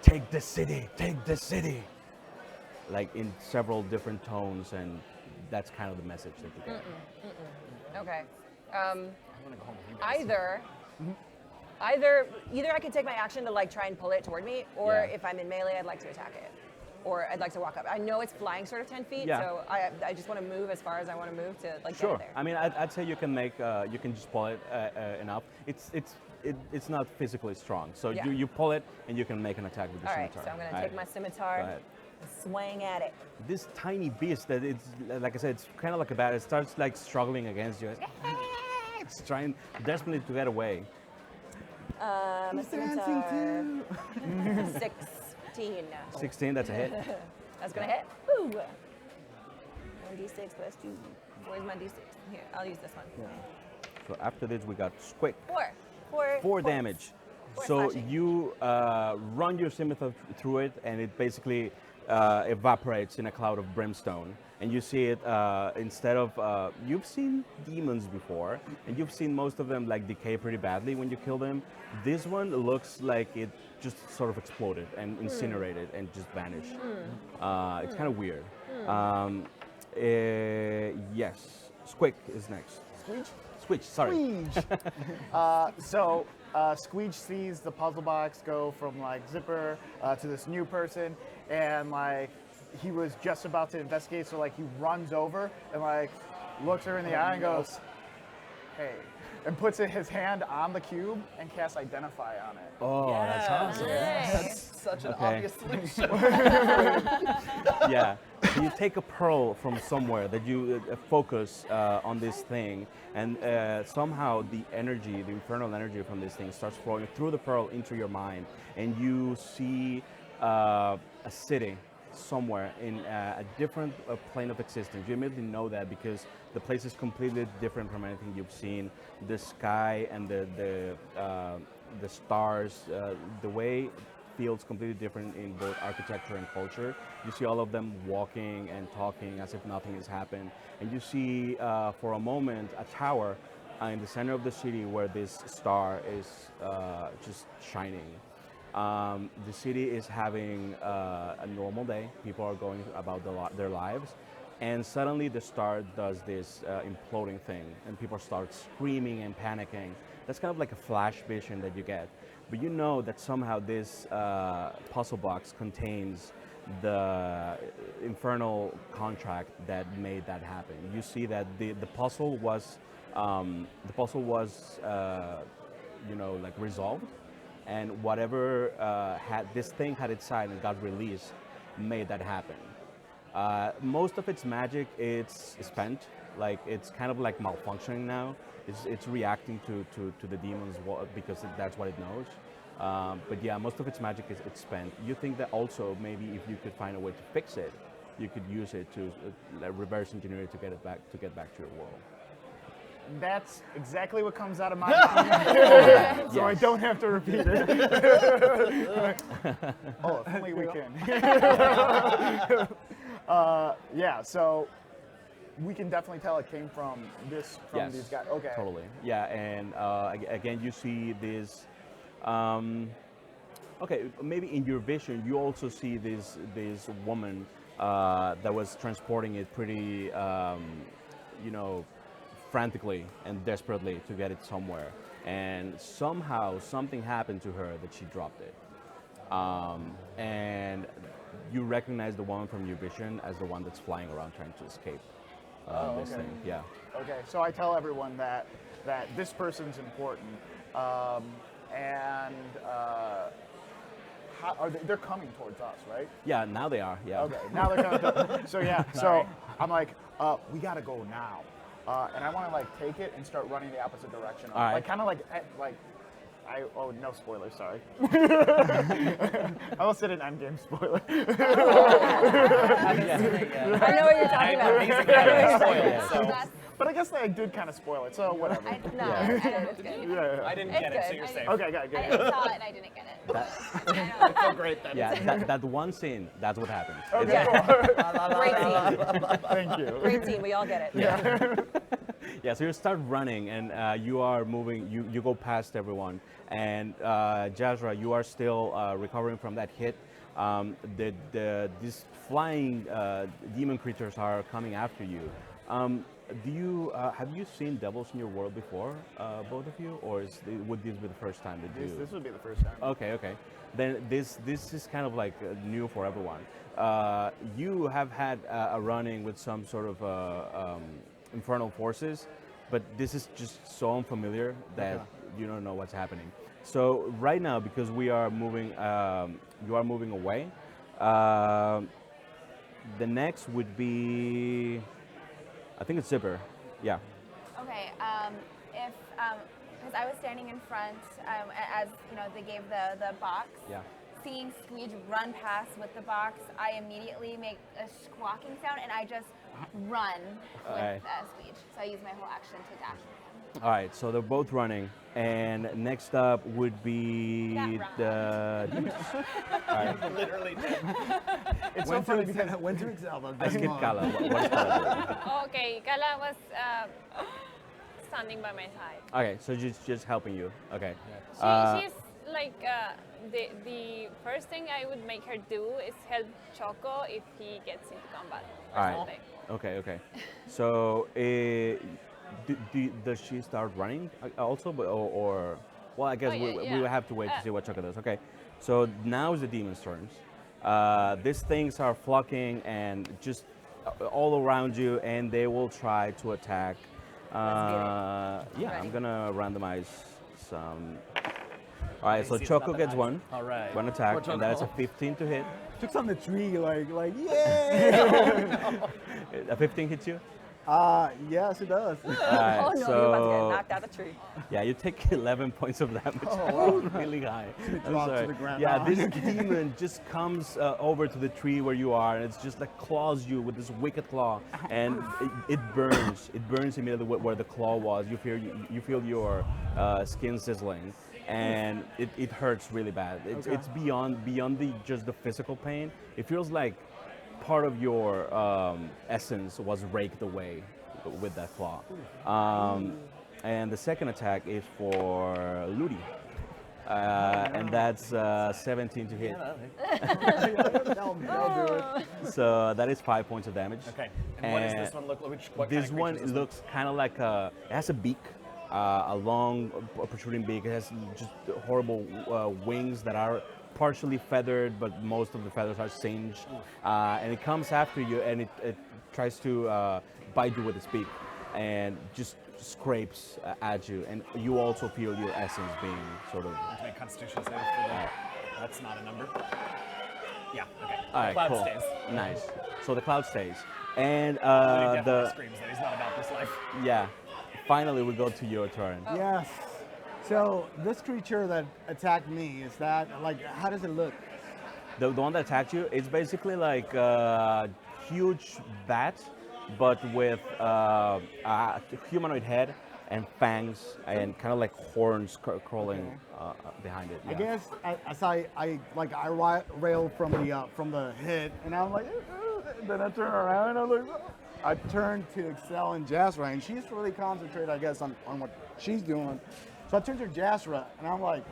"Take the city! Take the city!" Like in several different tones, and that's kind of the message that you get. Okay. I'm gonna go home with you guys. Either I could take my action to like try and pull it toward me, or Yeah. if I'm in melee, I'd like to attack it, or I'd like to walk up. I know it's flying sort of 10 feet, Yeah. so I just want to move as far as I want to move to like Sure. get there. I mean, I'd say you can make, you can just pull it enough. It's not physically strong, so Yeah. you pull it and you can make an attack with your All right, scimitar. so I'm gonna All take my right. scimitar, Go ahead. and swing at it. This tiny beast that it's like I said, it's kind of like a bat. It starts like struggling against you. It's trying desperately to get away. My He's dancing scimitar, too. 16. 16, that's a hit. That's gonna hit. Woo! 1d6 plus 2. Where's my d6? Here, I'll use this one. So after this, we got Squick. 4 4 damage. Four So slashing. you run your scimitar through it, and it basically evaporates in a cloud of brimstone. And you see it instead of you've seen demons before, and you've seen most of them like decay pretty badly when you kill them. This one looks like it just sort of exploded and incinerated and just vanished. It's kind of weird. Yes, Squick is next. Squeege? Squitch, sorry. Squeege. So Squeege sees the puzzle box go from like Zipper to this new person, and like he was just about to investigate, so like he runs over and like looks her in the eye and goes, "Hey," and puts his hand on the cube and casts Identify on it. Oh, that's awesome. That's such an Okay. obvious solution. Yeah. So you take a pearl from somewhere that you focus on this thing, and somehow the energy, the infernal energy from this thing starts flowing through the pearl into your mind, and you see a city somewhere in a different plane of existence. You immediately know that because the place is completely different from anything you've seen. The sky and the stars, the way feels completely different in both architecture and culture. You see all of them walking and talking as if nothing has happened. And you see, for a moment, a tower in the center of the city where this star is just shining. The city is having a normal day. People are going about their lives. And suddenly the star does this imploding thing, and people start screaming and panicking. That's kind of like a flash vision that you get. But you know that somehow this puzzle box contains the infernal contract that made that happen. You see that the puzzle was you know, like resolved, and whatever had this thing had its side and got released made that happen. Most of its magic, it's spent. Like it's kind of like malfunctioning now. It's reacting to the demons because that's what it knows. But yeah, most of its magic it's spent. You think that also maybe if you could find a way to fix it, you could use it to reverse engineer it to get back to your world. That's exactly what comes out of my mouth. So I Yes. don't have to repeat it. Oh, if only we can. Yeah, so we can definitely tell it came from Yes, these guys. Okay. Totally. Yeah, and again, you see this. Okay, maybe in your vision, you also see this woman that was transporting it pretty, you know, frantically and desperately to get it somewhere. And somehow something happened to her that she dropped it. And you recognize the woman from your vision as the one that's flying around trying to escape this okay. thing. Yeah. Okay, so I tell everyone that this person's important, and they're coming towards us, right? Yeah, now they are. Yeah. Okay, now they're coming. So yeah, so I'm like, we gotta go now, and I want to like take it and start running the opposite direction. All right. Like kind of like oh no spoilers, sorry. I almost did an endgame spoiler. I know what you're talking about. But I guess I did kind of spoil it, so whatever. I know, it's good. Yeah. I didn't It's get it, so good. you're safe. Okay, good. I good. saw it and I didn't get it. That- So great then. Yeah, that one scene, that's what happens. Okay, Great scene. thank you. Great scene. We all get it. Yeah, so you start running and you are moving, you go past everyone. And Jazra, you are still recovering from that hit. These flying demon creatures are coming after you. Have you seen devils in your world before, both of you? Or would this be the first time that you... This would be the first time. Okay. Then this is kind of like new for everyone. You have had a run-in with some sort of infernal forces, but this is just so unfamiliar that you don't know what's happening. So right now, because we are moving, you are moving away. The next would be, I think it's Zipper. Yeah. Okay, if, because I was standing in front, as, you know, they gave the box. Yeah. Seeing Squeege run past with the box, I immediately make a squawking sound and I just run with Alright. Squeege. So I use my whole action to dash with him. All right, so they're both running, and next up would be That the demons. All right. Literally did. It's so funny because Went to Excel. Let's get Kala. What's Kala Okay, Kala was standing by my side. doing? Okay, so just helping you. Okay. She's like the first thing I would make her do is help Choco if he gets into combat or All right. something. Okay. So, does she start running also, or Well, I guess Oh, yeah, we yeah. will have to wait to see what Chucka does. Okay, so now is the demon's turns. These things are flocking and just all around you, and they will try to attack. Yeah, I'm Ready. gonna randomize some. All right, so Easy as Choco nothing, gets nice. one. All right. One attack, For and that's a Choco. 15 to hit. Took on the tree, like yeah. A 15 hits you. Yes, it does. All right, Oh no, so you're about to get knocked out the tree. yeah, you take 11 points of damage. Oh, wow. Really high. I'm drop to sorry. the ground. Yeah, No, this I'm demon just comes over to the tree where you are, and it's just like claws you with this wicked claw, and it burns. It burns immediately where the claw was. You feel your skin sizzling, and it hurts really bad. It's beyond just the physical pain. It feels like part of your essence was raked away with that claw. And the second attack is for Ludi. And that's 17 to hit. That'll do it. So that is 5 points of damage. Okay. And what does this one look like? What This kind of one creature is looks kind of like it has a beak, a long protruding beak. It has just horrible wings that are partially feathered, but most of the feathers are singed. And it comes after you, and it tries to bite you with its beak, and just scrapes at you. And you also feel your essence being sort of. to make Constitution save for that? That's not a number. Yeah. Okay. All right, Cloud cool. stays. Nice. So the cloud stays, and He definitely the screams that he's not about this life. yeah. Finally, we go to your turn. Yes. So this creature that attacked me, is that like, how does it look? The one that attacked you, it's basically like a huge bat, but with a humanoid head and fangs and kind of like horns crawling behind it. I Yeah. guess as I rail from the hit, and I'm like, then I turn around and I'm like, I turn to Excel and Jasra, and she's really concentrated, I guess, on what she's doing. So I turn to Jasra, and I'm like,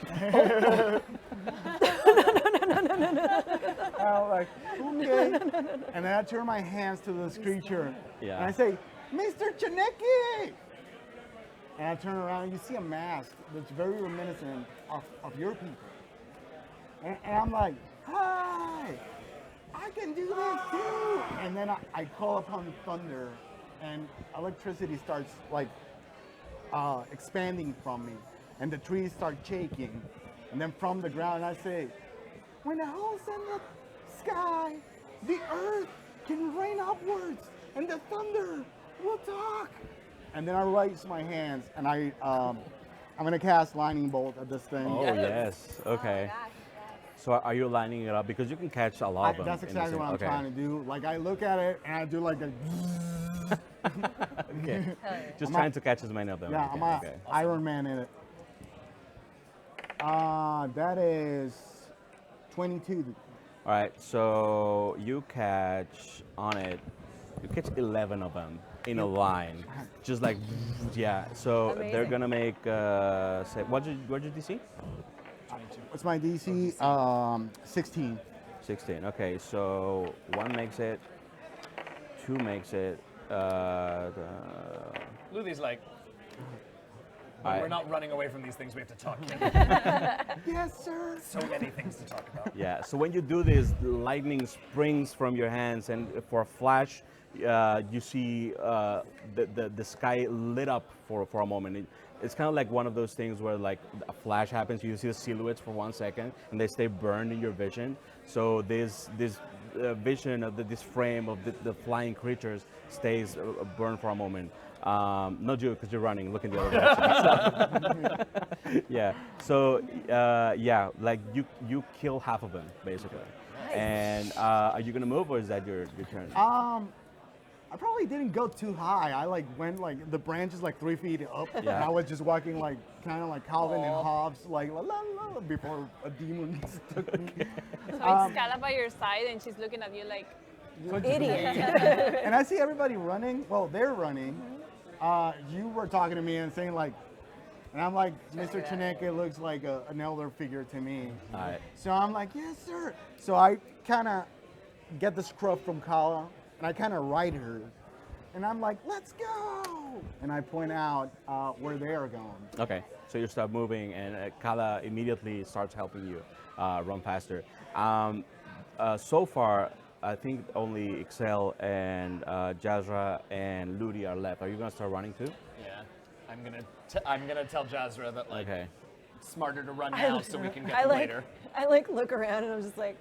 and I'm like, okay. And then I turn my hands to this creature, Yeah. and I say, Mr. Chaneki! And I turn around, and you see a mask that's very reminiscent of your people. And I'm like, hi, I can do this too. And then I call upon thunder, and electricity starts like expanding from me, and the trees start shaking. And then from the ground, I say, when the hole's in the sky, the earth can rain upwards, and the thunder will talk. And then I raise my hands, and I'm gonna cast lightning bolt at this thing. Oh yes. Okay. Gosh, yes. So are you lining it up because you can catch a lot of them? That's in the exactly same- what I'm okay. trying to do. Like I look at it, and I do like a. Okay. Just I'm trying a- to catch as many of them. Yeah, as I'm you a can. Okay. Iron Man in it. That is 22. All right. So you catch on it. You catch 11 of them in a line, just like yeah. So they're Amazing. gonna make say what's your DC? What's my DC? 16. 16. Okay. So one makes it. Two makes it. Luthie's like, I- we're not running away from these things. We have to talk. Yes, sir. So many things to talk about. Yeah, so when you do this, lightning springs from your hands, and for a flash, you see the sky lit up for a moment. It's kind of like one of those things where like a flash happens, you see the silhouettes for 1 second, and they stay burned in your vision. So this vision of this frame of the flying creatures stays burned for a moment. Not you, because you're running, look in the other direction. So, yeah. So yeah, like you kill half of them basically. And are you gonna move, or is that your turn? I probably didn't go too high. I like went like the branches like 3 feet up, and Yeah. I was just walking like kind of like Calvin and Hobbes, like la la la, before a demon took me. So it's Scala by your side, and she's looking at you like, Idiot. And I see everybody running. Well, they're running. You were talking to me and saying like, and I'm like, Mr. Chineke looks like an elder figure to me. All right. So I'm like, yes, sir. So I kind of get the scruff from Kala, and I kind of ride her. And I'm like, let's go. and I point out where they are going. Okay, so you start moving, and Kala immediately starts helping you run faster. So far, I think only Excel and Jazra and Ludi are left. Are you gonna start running too? Yeah, I'm gonna tell Jazra that like Okay. it's smarter to run now so we can get I them like, later. I like look around and I'm just like,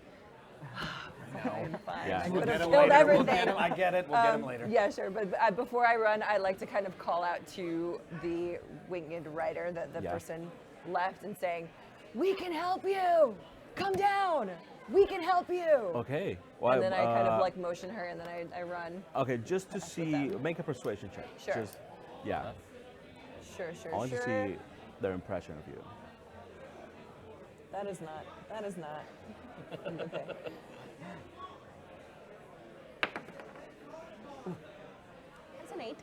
No. fine. Yeah. I We'll could Get have 'em killed later. We'll everything. get 'em. I get it. We'll get them later. Yeah, sure. But before I run, I like to kind of call out to the winged rider, the Yeah. person left, and saying, "We can help you. Come down. We can help you." Okay. Well, And then I kind of like motion her, and then I run. Okay, just to see, them. make a persuasion check. Sure. Just, yeah. Sure, I want sure. to see their impression of you. That is not. Okay. That's an 8.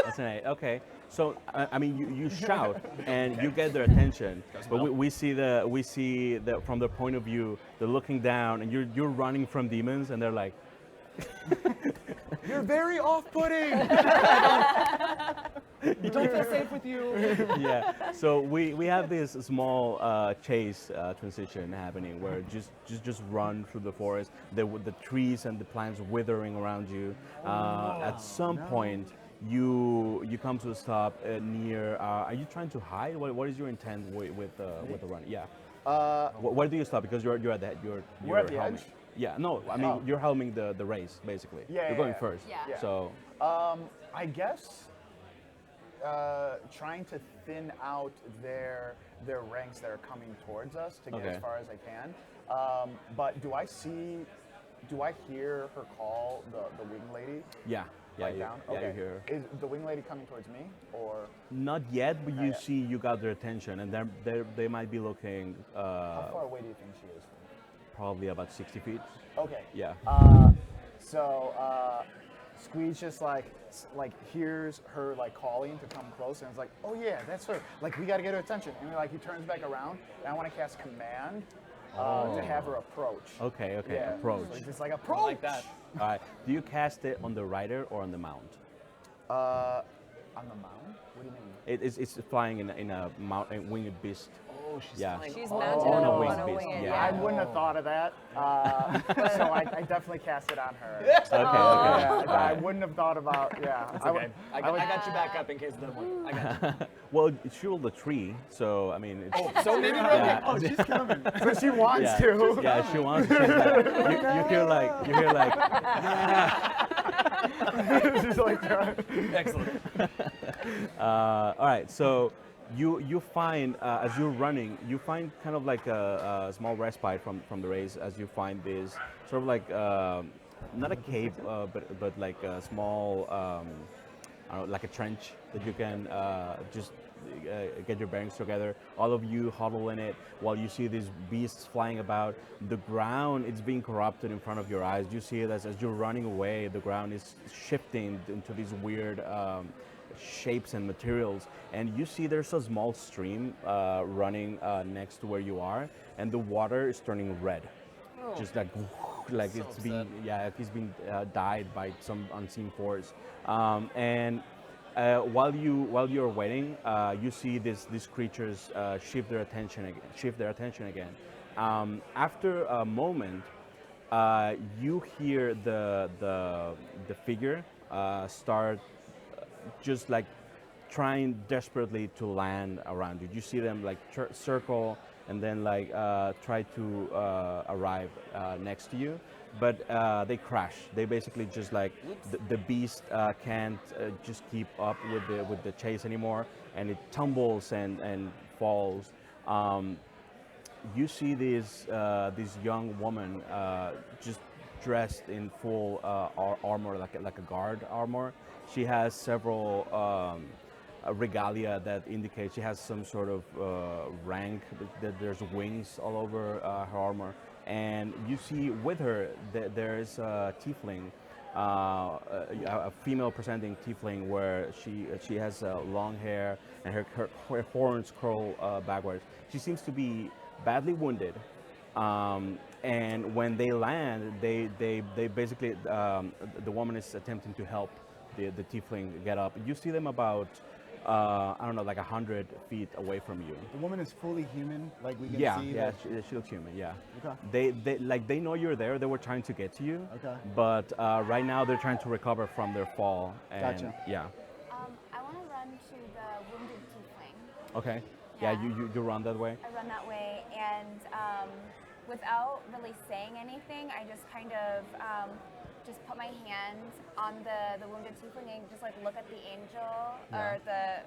That's an 8. Okay. So I mean, you shout and you get their attention, but we see the from their point of view, they're looking down, and you're running from demons, and they're like, You're very off-putting. You don't feel safe with you. yeah. So we have this small chase transition happening where just run through the forest, the trees and the plants withering around you. At some point, you come to a stop near. Are you trying to hide? What is your intent with the run? Yeah. Where do you stop? Because you're at the you're We're at the helming. edge? Yeah. No, I mean Oh. you're helming the race basically. Yeah, You're yeah, going yeah. first. Yeah. So I guess trying to thin out their ranks that are coming towards us to get Okay. as far as I can. But do I hear her call the wing lady? yeah. Yeah. Right You, down? yeah. Okay. You hear her. Is the wing lady coming towards me or Not yet, but you yet. see you got their attention, and they might be looking how far away do you think she is from me? probably about 60 feet. Okay. Yeah. So Squeeze just like hears her like calling to come close, and it's like, oh yeah, that's her. Like we got to get her attention, and like he turns back around, and I want to cast command to have her approach. Okay, okay, Yeah. approach. So just like approach. Like that. All right. Do you cast it on the rider or on the mount? On the mound? What do you mean? It's flying in a mount, a winged beast. Oh, she's Yeah. flying. She's Oh. mounted on on a a winged wing. beast, Yeah. yeah. I wouldn't have thought of that, so I definitely cast it on her. Okay, okay. Yeah, All I right. wouldn't have thought about. Yeah, It's okay. I got you back up in case it doesn't work. I got you. Well, she rolled a tree, so I mean. It's, So maybe yeah. Oh, she's coming. So she wants yeah, to. yeah, she wants to. She's like, you hear like, She's like, Excellent. all right, so you find as you're running, you find kind of like a small respite from the race as you find this sort of like not a cave, but like a small I don't know, like a trench that you can just get your bearings together. All of you huddle in it while you see these beasts flying about. The ground is being corrupted in front of your eyes. You see it as you're running away, the ground is shifting into these weird shapes and materials. And you see there's a small stream running next to where you are, and the water is turning red. Just like So it's being upset. he's been dyed by some unseen force. And while you're waiting, you see these creatures shift their attention again. After a moment, you hear the figure start just like trying desperately to land around you. You see them like circle and then like try to arrive next to you, but they crash. They basically just like the beast can't just keep up with the chase anymore, and it tumbles and falls. You see this young woman just dressed in full armor, like a guard armor. She has several regalia that indicates she has some sort of rank. That there's wings all over her armor, and you see with her there is a tiefling, a female presenting tiefling, where she has long hair and her horns curl backwards. She seems to be badly wounded. And when they land, they basically the woman is attempting to help the tiefling get up. You see them about I don't know, like 100 feet away from you. The woman is fully human, like we can Yeah, see. yeah, that- she looks human. Yeah. Okay. They know you're there. They were trying to get to you. Okay. But right now they're trying to recover from their fall. And Gotcha. Yeah. I want to run to the wounded tiefling. Okay. Yeah, Yeah. you run that way. I run that way, and without really saying anything, I just kind of just put my hand on the wounded tiefling and just like look at the angel or the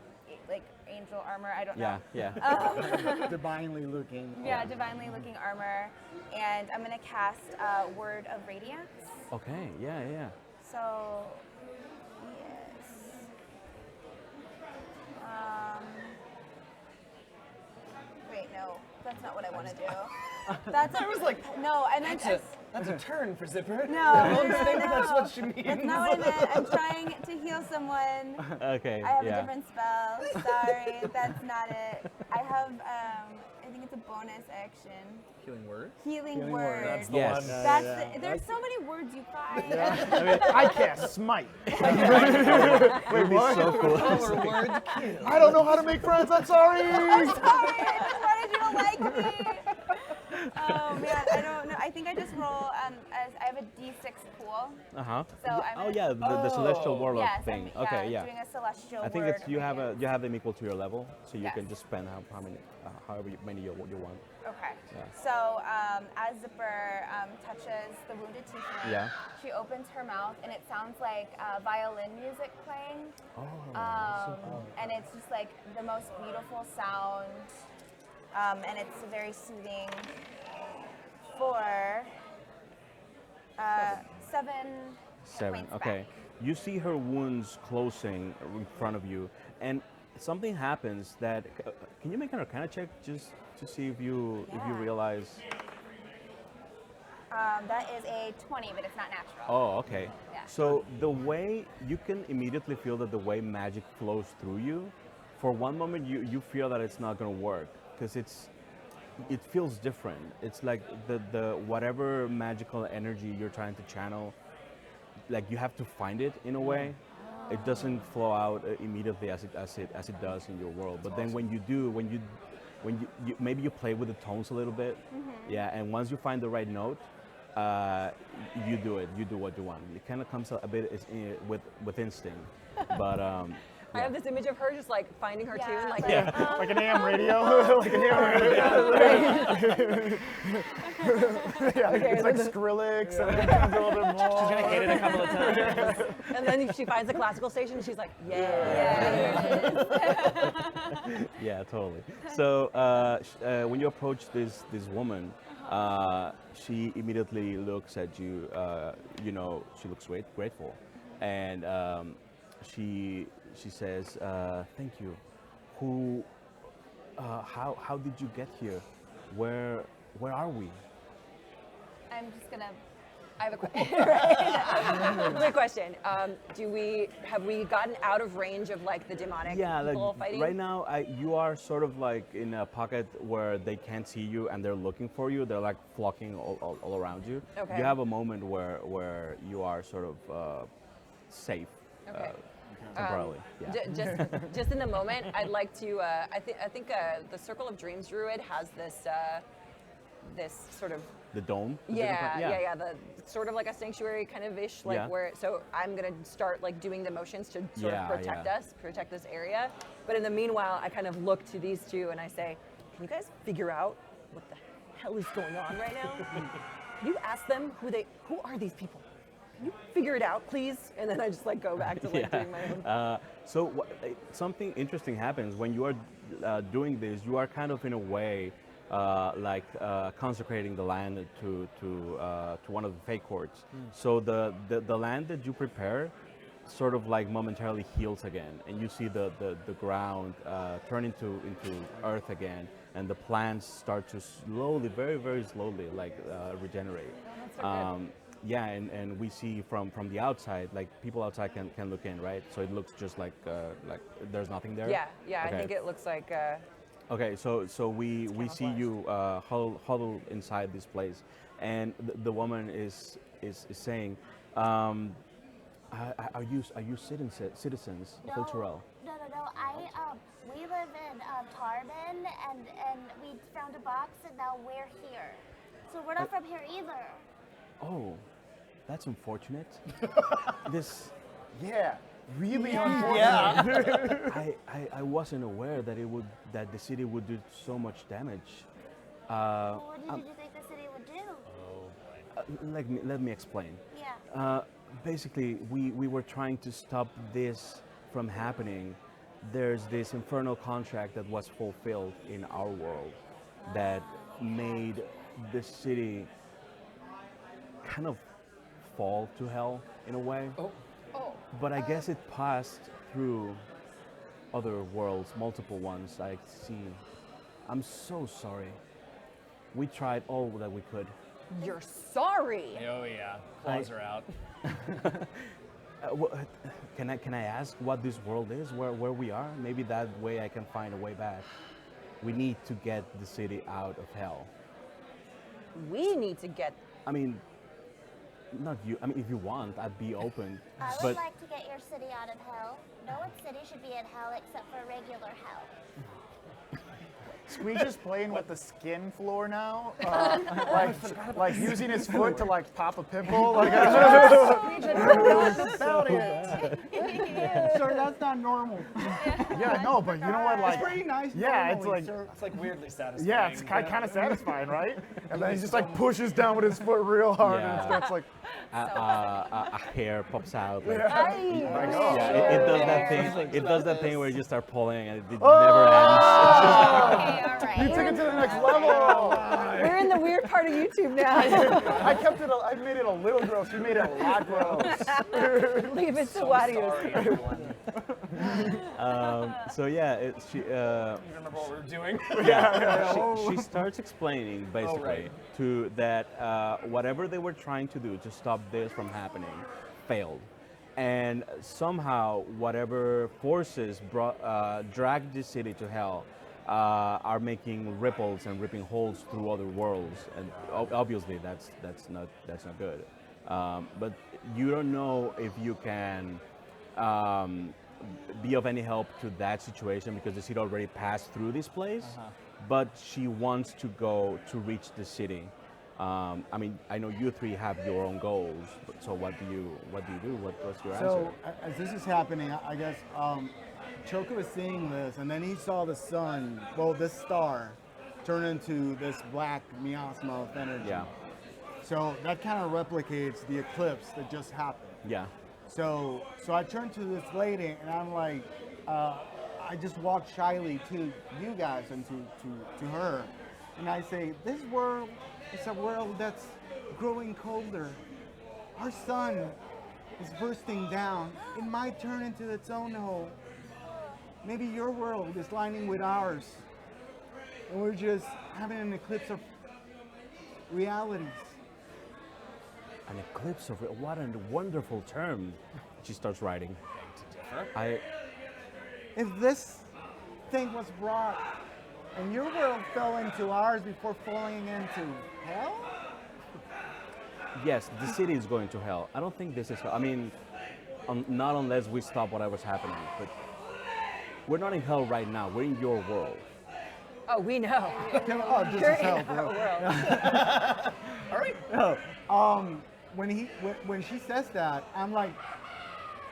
like angel armor. I don't know. Yeah, yeah. Divinely looking. Yeah, divinely looking armor, and I'm gonna cast Word of Radiance. Okay. Yeah, yeah. So, yes. Wait, no, that's not what I want to do. That's I was like, no, and then That's a turn for Zipper. no, I no, don't no, think no. that's what she means. That's not what I meant. I'm trying to heal someone. Okay. I have yeah. a different spell. Sorry, that's not it. I have, I think it's a bonus action. Healing word. Healing word. That's the Yes. one. That's there's so many words you find. I cast smite. Wait, what? So cool. Word kill. I don't know how to make friends. I'm sorry. I'm sorry, I just wanted you to like me. Oh man, I don't know. I think I just roll as I have a D6 pool. Uh-huh. So I'm Oh yeah, the celestial warlock yes, thing. I'm, Okay, yeah. doing a celestial I think word it's you of have radiance. you have them equal to your level, so you can Yes. just spend how many however many you want. Okay. Yeah. So as Zipper touches the wounded tiefling, Yeah. she opens her mouth and it sounds like violin music playing. And it's just like the most beautiful sound, and it's very soothing for 7 Seven. points Okay. back. You see her wounds closing in front of you, and something happens that. Can you make an Arcana check just to see if you Yeah. realize? That is a 20, but it's not natural. Oh, okay. Yeah. So the way you can immediately feel that the way magic flows through you, for one moment you feel that it's not going to work because it feels different. It's like the whatever magical energy you're trying to channel, like you have to find it in a way. It doesn't flow out immediately as it does in your world. But then when you do, when you maybe you play with the tones a little bit, yeah. And once you find the right note, you do it. You do what you want. It kind of comes a bit with instinct, but I have this image of her just like finding her tune, like Like an AM radio. Like an AM radio. Yeah, it's like Skrillex and it becomes a little bit more. She's gonna hit it a couple of times. and then she finds a classical station and she's like, yeah, totally. So when you approach this woman, she immediately looks at you. You know, she looks grateful, and she says, "Thank you. Who? How did you get here? Where are we?" I'm just gonna. I have a quick question. Have we gotten out of range of like the demonic Yeah, people like fighting? right now, you are sort of like in a pocket where they can't see you and they're looking for you. They're like flocking all around you. Okay. You have a moment where you are sort of safe. Okay. Temporarily. Yeah. Just in the moment, I'd like to. I think the Circle of Dreams Druid has this sort of The dome. yeah. The sort of like a sanctuary kind of ish, like Yeah. where. So I'm gonna start like doing the motions to sort Yeah, of protect yeah. us, protect this area. But in the meanwhile, I kind of look to these two and I say, "Can you guys figure out what the hell is going on right now? Can you ask them who are these people? Can you figure it out, please?" And then I just like go back to like doing my own. Something interesting happens when you are doing this. You are kind of in a way consecrating the land to one of the fake courts. So the land that you prepare sort of like momentarily heals again, and you see the ground turn into earth again, and the plants start to slowly, very very slowly, regenerate. That's so good. Yeah, and we see from the outside, like people outside can look in, right? So it looks just like there's nothing there. Yeah. Okay. I think it looks like. Okay, so we see you huddled inside this place, and the woman is saying, Are you citizens of No, Terrell? no. We live in Tarban, and we found a box, and now we're here. So we're not from here either. Oh, that's unfortunate. This Yeah, really unfortunate. I wasn't aware that the city would do so much damage. What did you think the city would do? Let me explain. Yeah. Basically, we were trying to stop this from happening. There's this infernal contract that was fulfilled in our world that made the city kind of fall to hell in a way. Oh. But I guess it passed through other worlds, multiple ones I've seen. I'm so sorry. We tried all that we could. You're sorry. Oh yeah, claws are out. Can I ask what this world is, where we are? Maybe that way I can find a way back. We need to get the city out of hell. We need to get. I mean, not you. I mean, if you want, I'd be open. I would But like to get your city out of hell. No one city should be in hell except for regular hell. Squee's just playing with the skin floor now, like using his foot to like pop a pimple. Like, about it. Sir, that's not normal. Yeah, no, but you know what? Like, It's pretty nice. yeah, it's normally, like, sir. It's like weirdly satisfying. yeah, it's kind of satisfying, right? And then he just like pushes down with his foot real hard, and it Yeah. starts like, a hair pops out. Like, like, oh. yeah, it does that thing. It does that thing where you start pulling and it never Okay, all You right. took it to the next level. We're in the weird part of YouTube now. I kept it. I made it a little gross. You made it a lot gross. Leave it to Wadius. Sorry, everyone. So yeah, You remember what we were doing? she starts explaining basically to that whatever they were trying to do to stop this from happening failed, and somehow whatever forces dragged the city to hell are making ripples and ripping holes through other worlds, and obviously that's not good. But you don't know if you can be of any help to that situation because the city already passed through this place. But she wants to go to reach the city. I mean, I know you three have your own goals, but so what do you do? What's your So answer? as this is happening, I guess Choka was seeing this, and then he saw the sun, well, this star, turn into this black miasma of energy. Yeah, So that kind of replicates the eclipse that just happened. yeah. So I turned to this lady, and I'm like, I just walked shyly to you guys and to her, and I say, this world is a world that's growing colder. Our sun is bursting down. It might turn into its own hole. Maybe your world is lining with ours, and we're just having an eclipse of realities. An eclipse of what a wonderful term. She starts writing. If this thing was brought and your world fell into ours before falling into hell? Yes, the city is going to hell. I don't think this is hell. I mean, not unless we stop whatever's happening. But we're not in hell right now. We're in your world. Oh, we know. Oh, this You're is hell, in our bro. world. All right. When she says that, I'm like,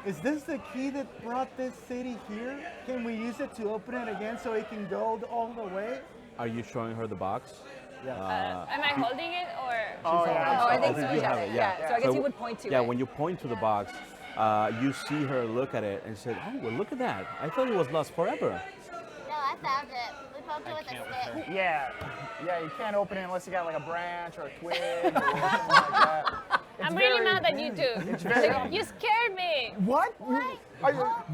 is this the key that brought this city here? Can we use it to open it again so it can go all the way? Are you showing her the box? Yeah. Am I holding it or? Oh yeah. Oh, I think Oh, so. you Yeah. have it, yeah. So I guess So you would point to Yeah, it. when you point to the box, you see her look at it and say, "Oh, well, look at that! I thought it was lost forever." No, I found it. We poked it with a stick. Yeah, you can't open it unless you got like a branch or a twig or something like that. It's I'm really very- mad at you two. very- You scared me. What?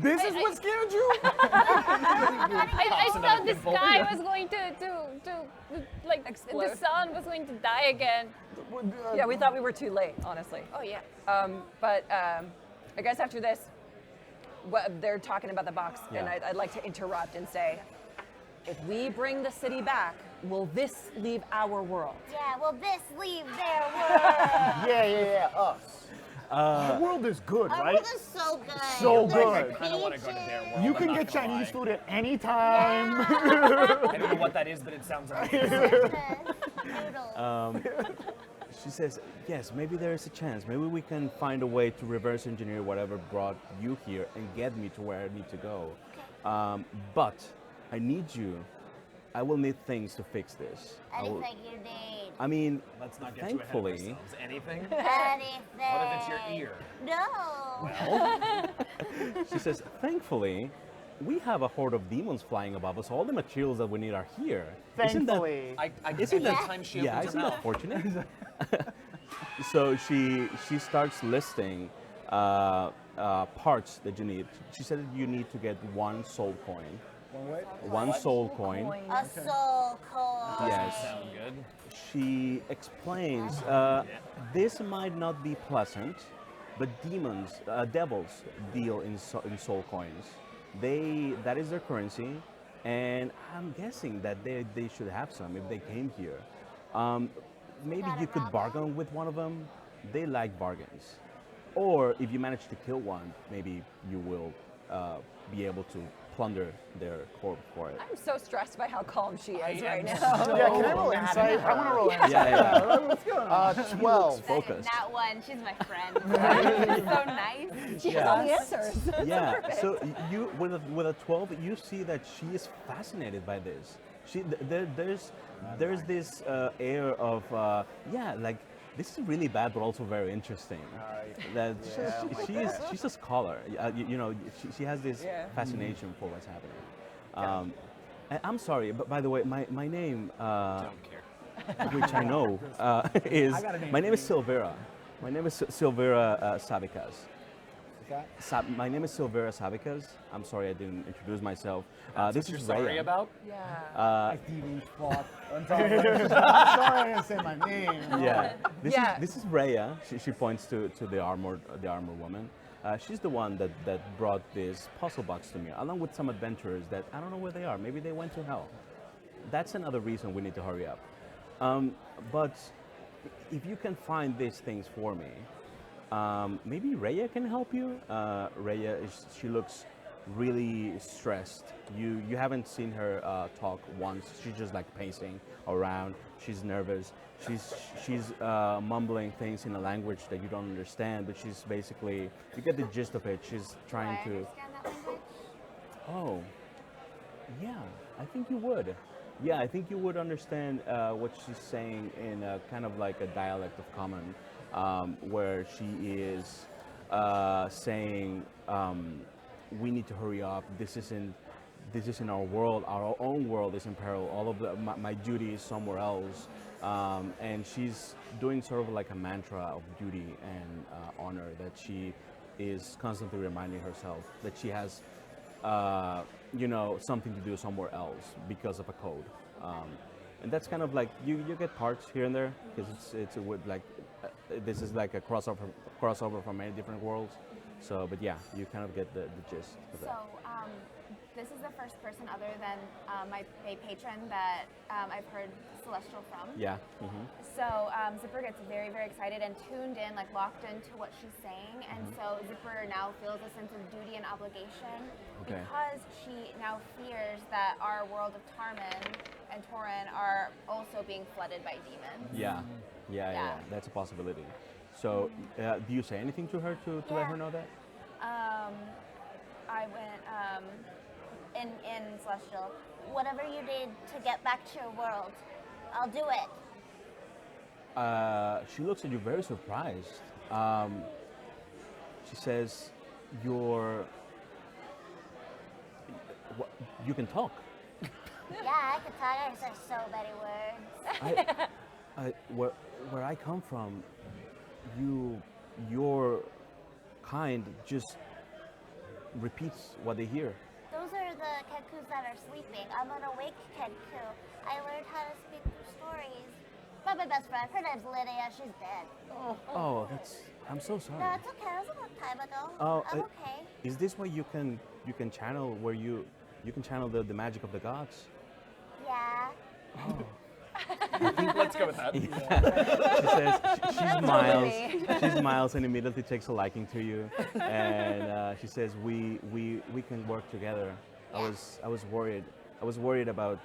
This is what scared you? I thought the sky was going to like Explode. the sun was going to die again. Yeah, we thought we were too late, honestly. Oh yeah. But I guess after this, they're talking about the box, and Yeah. I'd like to interrupt and say, if we bring the city back, will this leave our world? Yeah, will this leave their world? Yeah, us. Our world is good, Our right? world is so good. So There's good. peaches. I kinda wanna go to their world. You I'm can not get gonna Chinese lie. food at any time. I don't know what that is, but it sounds amazing. Noodles. She says, yes, maybe there is a chance. Maybe we can find a way to reverse engineer whatever brought you here and get me to where I need to go. But I need you. I will need things to fix this. Anything you need. I mean, Let's not get thankfully, too ahead of ourselves. Anything? Anything. What if it's your ear? No. she says, thankfully, we have a horde of demons flying above us. All the materials that we need are here. Thankfully. I Isn't every that- time she yeah, opens her isn't that mouth. fortunate? So she starts listing parts that you need. She said that you need to get one soul coin. One soul coin. A soul coin. Yes. Sound good? She explains this might not be pleasant, but devils deal in soul coins. That is their currency, and I'm guessing that they should have some if they came here. Maybe you could bargain with one of them. They like bargains. Or if you manage to kill one, maybe you will be able to plunder their corpse for it. I'm so stressed by how calm she is right now. Yeah, can I roll insight? I want to roll insight. Yeah. What's going on? 12. Focus. That one, she's my friend. She's so nice. She has all the answers. Yeah. So you with a 12, you see that she is fascinated by this. There's this air of like this is really bad, but also very interesting. That she's a scholar. She has this fascination for what's happening. And I'm sorry, but by the way, my name, Don't care. which I know, is my name is Silvera. My name is Silvera Savicas. My name is Silvera Savicas. I'm sorry I didn't introduce myself. This You're is sorry Raya. about? Yeah. Steven fought on top of it. I'm sorry I didn't say my name. Yeah. Yeah. This is Raya. She points to the armored woman. She's the one that brought this puzzle box to me, along with some adventurers that I don't know where they are. Maybe they went to hell. That's another reason we need to hurry up. But if you can find these things for me, maybe Raya can help you. Raya she looks really stressed. You haven't seen her talk once. She's just like pacing around. She's nervous. She's mumbling things in a language that you don't understand, but she's basically, you get the gist of it. She's Do I trying to. understand that language? Oh, yeah, I think you would. Yeah, I think you would understand what she's saying in a kind of like a dialect of common, where she is saying, "We need to hurry up. This isn't our world. Our own world is in peril. All of my duty is somewhere else." And she's doing sort of like a mantra of duty and honor that she is constantly reminding herself that she has something to do somewhere else because of a code. And that's kind of like you get parts here and there because it's a wood like this is like a crossover from many different worlds. So, but yeah, you kind of get the gist of So, that. this is the first person other than my patron that I've heard Celestial from. Yeah. Mm-hmm. So Zipper gets very, very excited and tuned in, like locked into what she's saying. And so Zipper now feels a sense of duty and obligation Okay. because she now fears that our world of Tarman and Torin are also being flooded by demons. Yeah. Yeah. That's a possibility. So, do you say anything to her to let her know that? I went In Celestial, whatever you need to get back to your world, I'll do it. She looks at you very surprised. She says, you can talk. Yeah, I can talk. I can say so many words. Where I come from, your kind just repeats what they hear. Those are the Kenkus that are sleeping. I'm an awake Kenku. I learned how to speak through stories. But my best friend, her name's Lydia. She's dead. Oh, I'm so sorry. No, it's okay. That was a long time ago. Oh, I'm okay. Is this why you can channel where you can channel the magic of the gods? Yeah. Let's go with that. She says she smiles. She smiles and immediately takes a liking to you, and she says we can work together. I was worried. I was worried about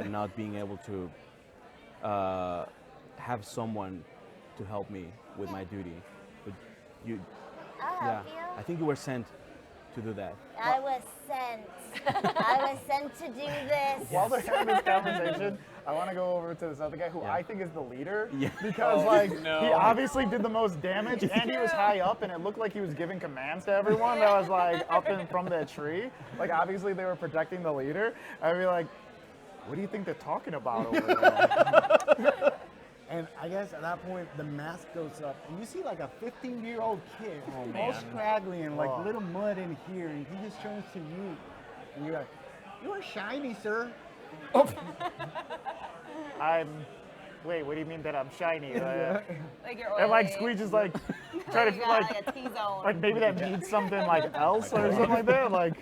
not being able to have someone to help me with my duty. But you, I'll yeah, help you. I think you were sent to do that. I was sent. I was sent to do this. While they're having this conversation, I want to go over to this other guy who I think is the leader. Yeah. Because he obviously did the most damage and he was high up and it looked like he was giving commands to everyone that was like up and from the tree. Like obviously they were protecting the leader. I'd be like, what do you think they're talking about over there? And I guess at that point, the mask goes up, and you see like a 15-year-old kid, all scraggly and like little mud in here, and he just turns to you, and you're like, "You are shiny, sir." Wait, what do you mean that I'm shiny? Like you're oily. And like Squeege is like trying to You got like a T-zone. like maybe that means something like else or something like that. Like,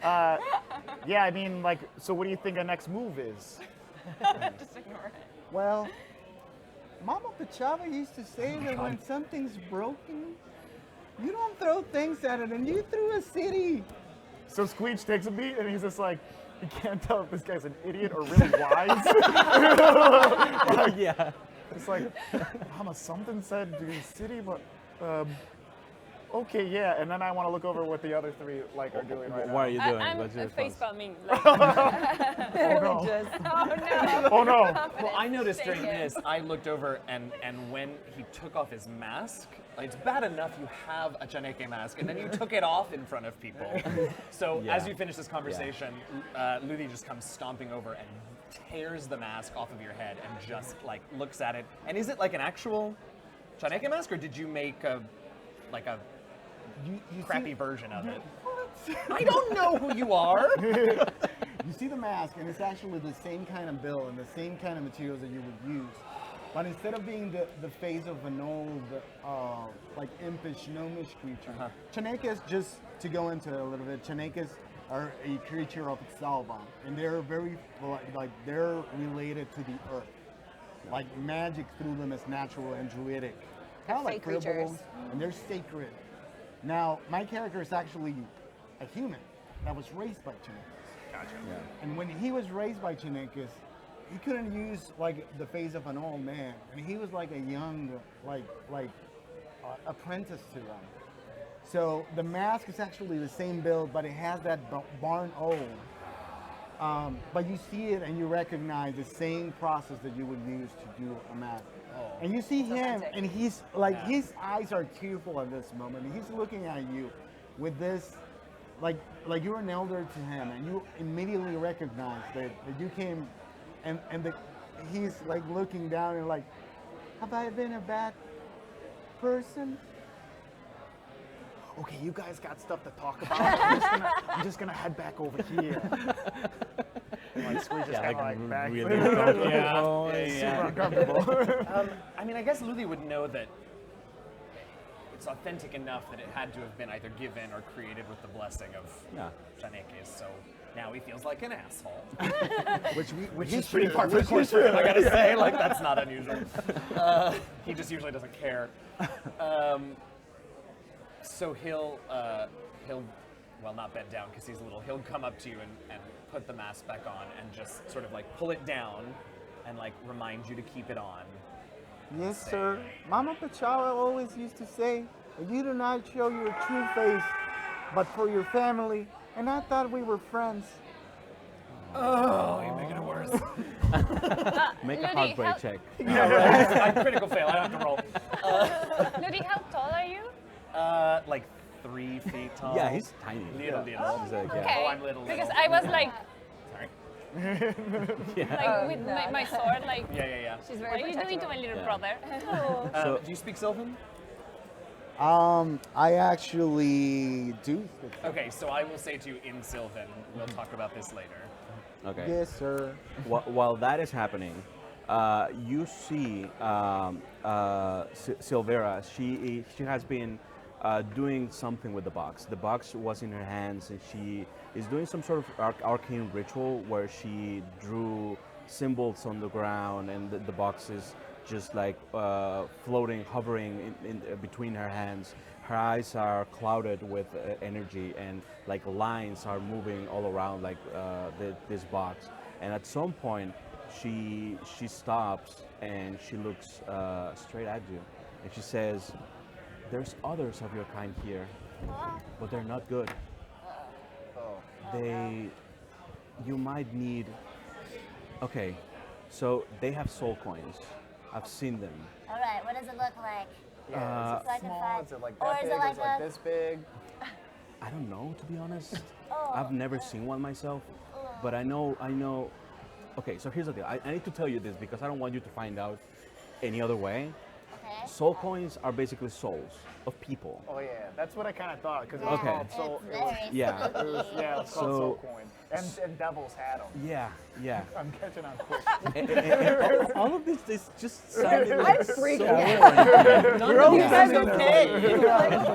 yeah, I mean, like, so what do you think our next move is? Just ignore it. Well, Mama Pachava used to say that when something's broken, you don't throw things at it, and you threw a city. So Squeege takes a beat and he's just like, you can't tell if this guy's an idiot or really wise. Yeah. It's like, Mama, something said the city, but okay, yeah. And then I want to look over what the other three like are doing right now. What are you doing? I'm What's your face response? palming. Like, Oh no! Oh no! Well, I noticed during this, I looked over and when he took off his mask, like, it's bad enough you have a Chaneke mask and then you took it off in front of people. So Yeah. as you finish this conversation, Ludi just comes stomping over and tears the mask off of your head and just like looks at it. And is it like an actual Chaneke mask, or did you make a You crappy see, version of it? I don't know who you are. you see the mask, and it's actually the same kind of build and the same kind of materials that you would use. But instead of being the face of an old, like impish, gnomish creature, Chanekas, just to go into it a little bit, Chanekas are a creature of Salvan, and they're very, like they're related to the earth. Like magic through them is natural and druidic. Kind of like Fey creatures. Fribbles, and they're sacred. Now, my character is actually a human that was raised by Chanekas. Gotcha. And when he was raised by Chanekas, he couldn't use like the face of an old man, and he was like a young, apprentice to them. So the mask is actually the same build, but it has that barn old. But you see it and you recognize the same process that you would use to do a mask. And you see him, authentic. and he's like, his eyes are tearful at this moment. He's looking at you with this, like you're an elder to him, and you immediately recognize that you came, and he's like looking down and like, have I been a bad person? Okay, you guys got stuff to talk about. I'm just gonna head back over here. And, like Squeeze just kind of like back. really uncomfortable. Super uncomfortable. I mean, I guess Ludi would know that it's authentic enough that it had to have been either given or created with the blessing of Chanekes, so now he feels like an asshole. Which He's pretty par for the course for him, I gotta say. Like, that's not unusual. He just usually doesn't care. So he'll well, not bend down because he's little. He'll come up to you and put the mask back on and just sort of like pull it down and like remind you to keep it on. Yes, sir. Mama Pachava always used to say, you do not show your true face, but for your family. And I thought we were friends. Oh, you're making it worse. Make a Ludi, heartbreak how- check. I'm critical fail. I don't have to roll. Ludi, how tall are you? Like 3 feet tall. Yeah, he's tiny. Little. He's like, yeah. Okay. Oh, I'm little. Because I was like, Sorry. like with my sword, like, Yeah. She's what very are you doing to my little brother? So- Do you speak Sylvan? I actually do. Okay, so I will say to you in Sylvan. We'll talk about this later. Okay. Yes, sir. While that is happening, you see Silvera. She has been doing something with the box. The box was in her hands, and she is doing some sort of arcane ritual where she drew symbols on the ground, and the box is just like floating, hovering in between her hands. Her eyes are clouded with energy, and like lines are moving all around like this box. And at some point, she stops and she looks straight at you, and she says, "There's others of your kind here, but they're not good. You might need." Okay, so they have soul coins. I've seen them. All right, what does it look like? Yeah, is So I it can small? find- Is it like or that is big? it like Is it like a- this big? I don't know, to be honest. Oh. I've never seen one myself, but I know. Okay, so here's the deal. I need to tell you this because I don't want you to find out any other way. Okay. Soul coins are basically souls of people. Oh yeah, that's what I kind of thought because it Yeah, was Okay. called Soul. It's It was, very Yeah. it was, spooky. yeah, it was called So- Soul Coin, and devils had them. Yeah, yeah. I'm catching on quick. And all of this is just sounding like I'm freaking so out. None of you Yeah. guys okay.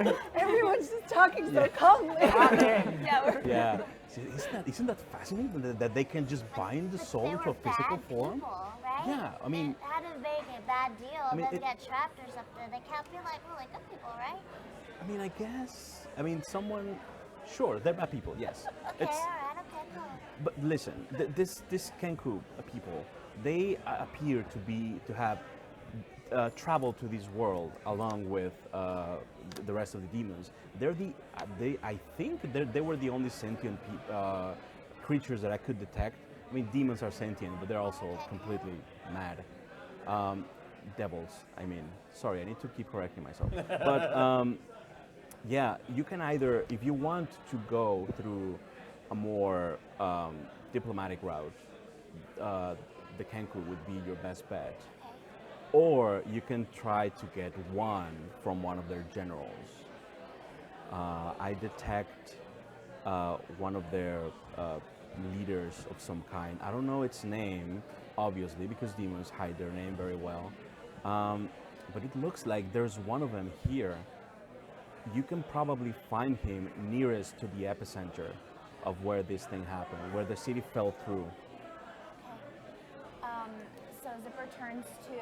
Like, everyone's just talking so calmly. Yeah, we're Yeah. See, isn't that fascinating that they can just bind the But soul they to were a physical bad form? people, right? Yeah, I mean- They had to make a bad deal and mean, then it- get trapped or something. They can't be like really good people, right? I mean, I guess. I mean, someone. Sure, they're bad people. Yes. Okay, all right, okay, cool. But listen, this Kenku people, they appear to have traveled to this world along with the rest of the demons. I think they were the only sentient creatures that I could detect. I mean, demons are sentient, but they're also completely mad. Devils. I mean, sorry, I need to keep correcting myself. But yeah, you can either, if you want to go through a more diplomatic route, the Kenku would be your best bet. Or you can try to get one from one of their generals. I detect one of their leaders of some kind. I don't know its name, obviously, because demons hide their name very well. But it looks like there's one of them here. You can probably find him nearest to the epicenter of where this thing happened, where the city fell through. So Zipper turns to.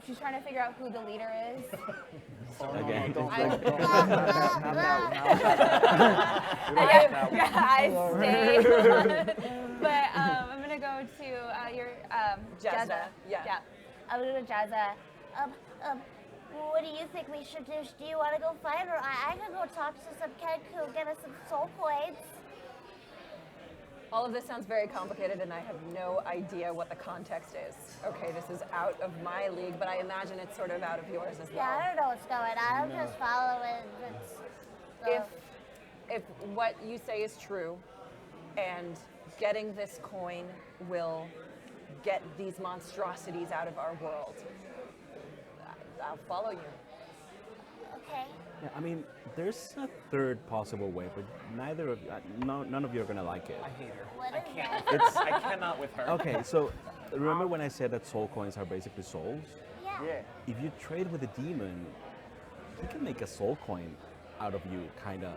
She's trying to figure out who the leader is. Again. I stay. But I'm gonna go to your Jazza, yeah. I'm gonna Jazza. What do you think we should do? Do you want to go find her? I can go talk to some Kenku, get us some soul coins. All of this sounds very complicated, and I have no idea what the context is. Okay, this is out of my league, but I imagine it's sort of out of yours as Yeah, I well. don't know what's going on. I'm just following. If what you say is true, and getting this coin will get these monstrosities out of our world, I'll follow you. Okay. Yeah, I mean, there's a third possible way, but none of you are gonna like it. I hate her. What I is can't. that? I cannot with her. Okay, so remember when I said that soul coins are basically souls? Yeah. Yeah. If you trade with a demon, he can make a soul coin out of you, kinda.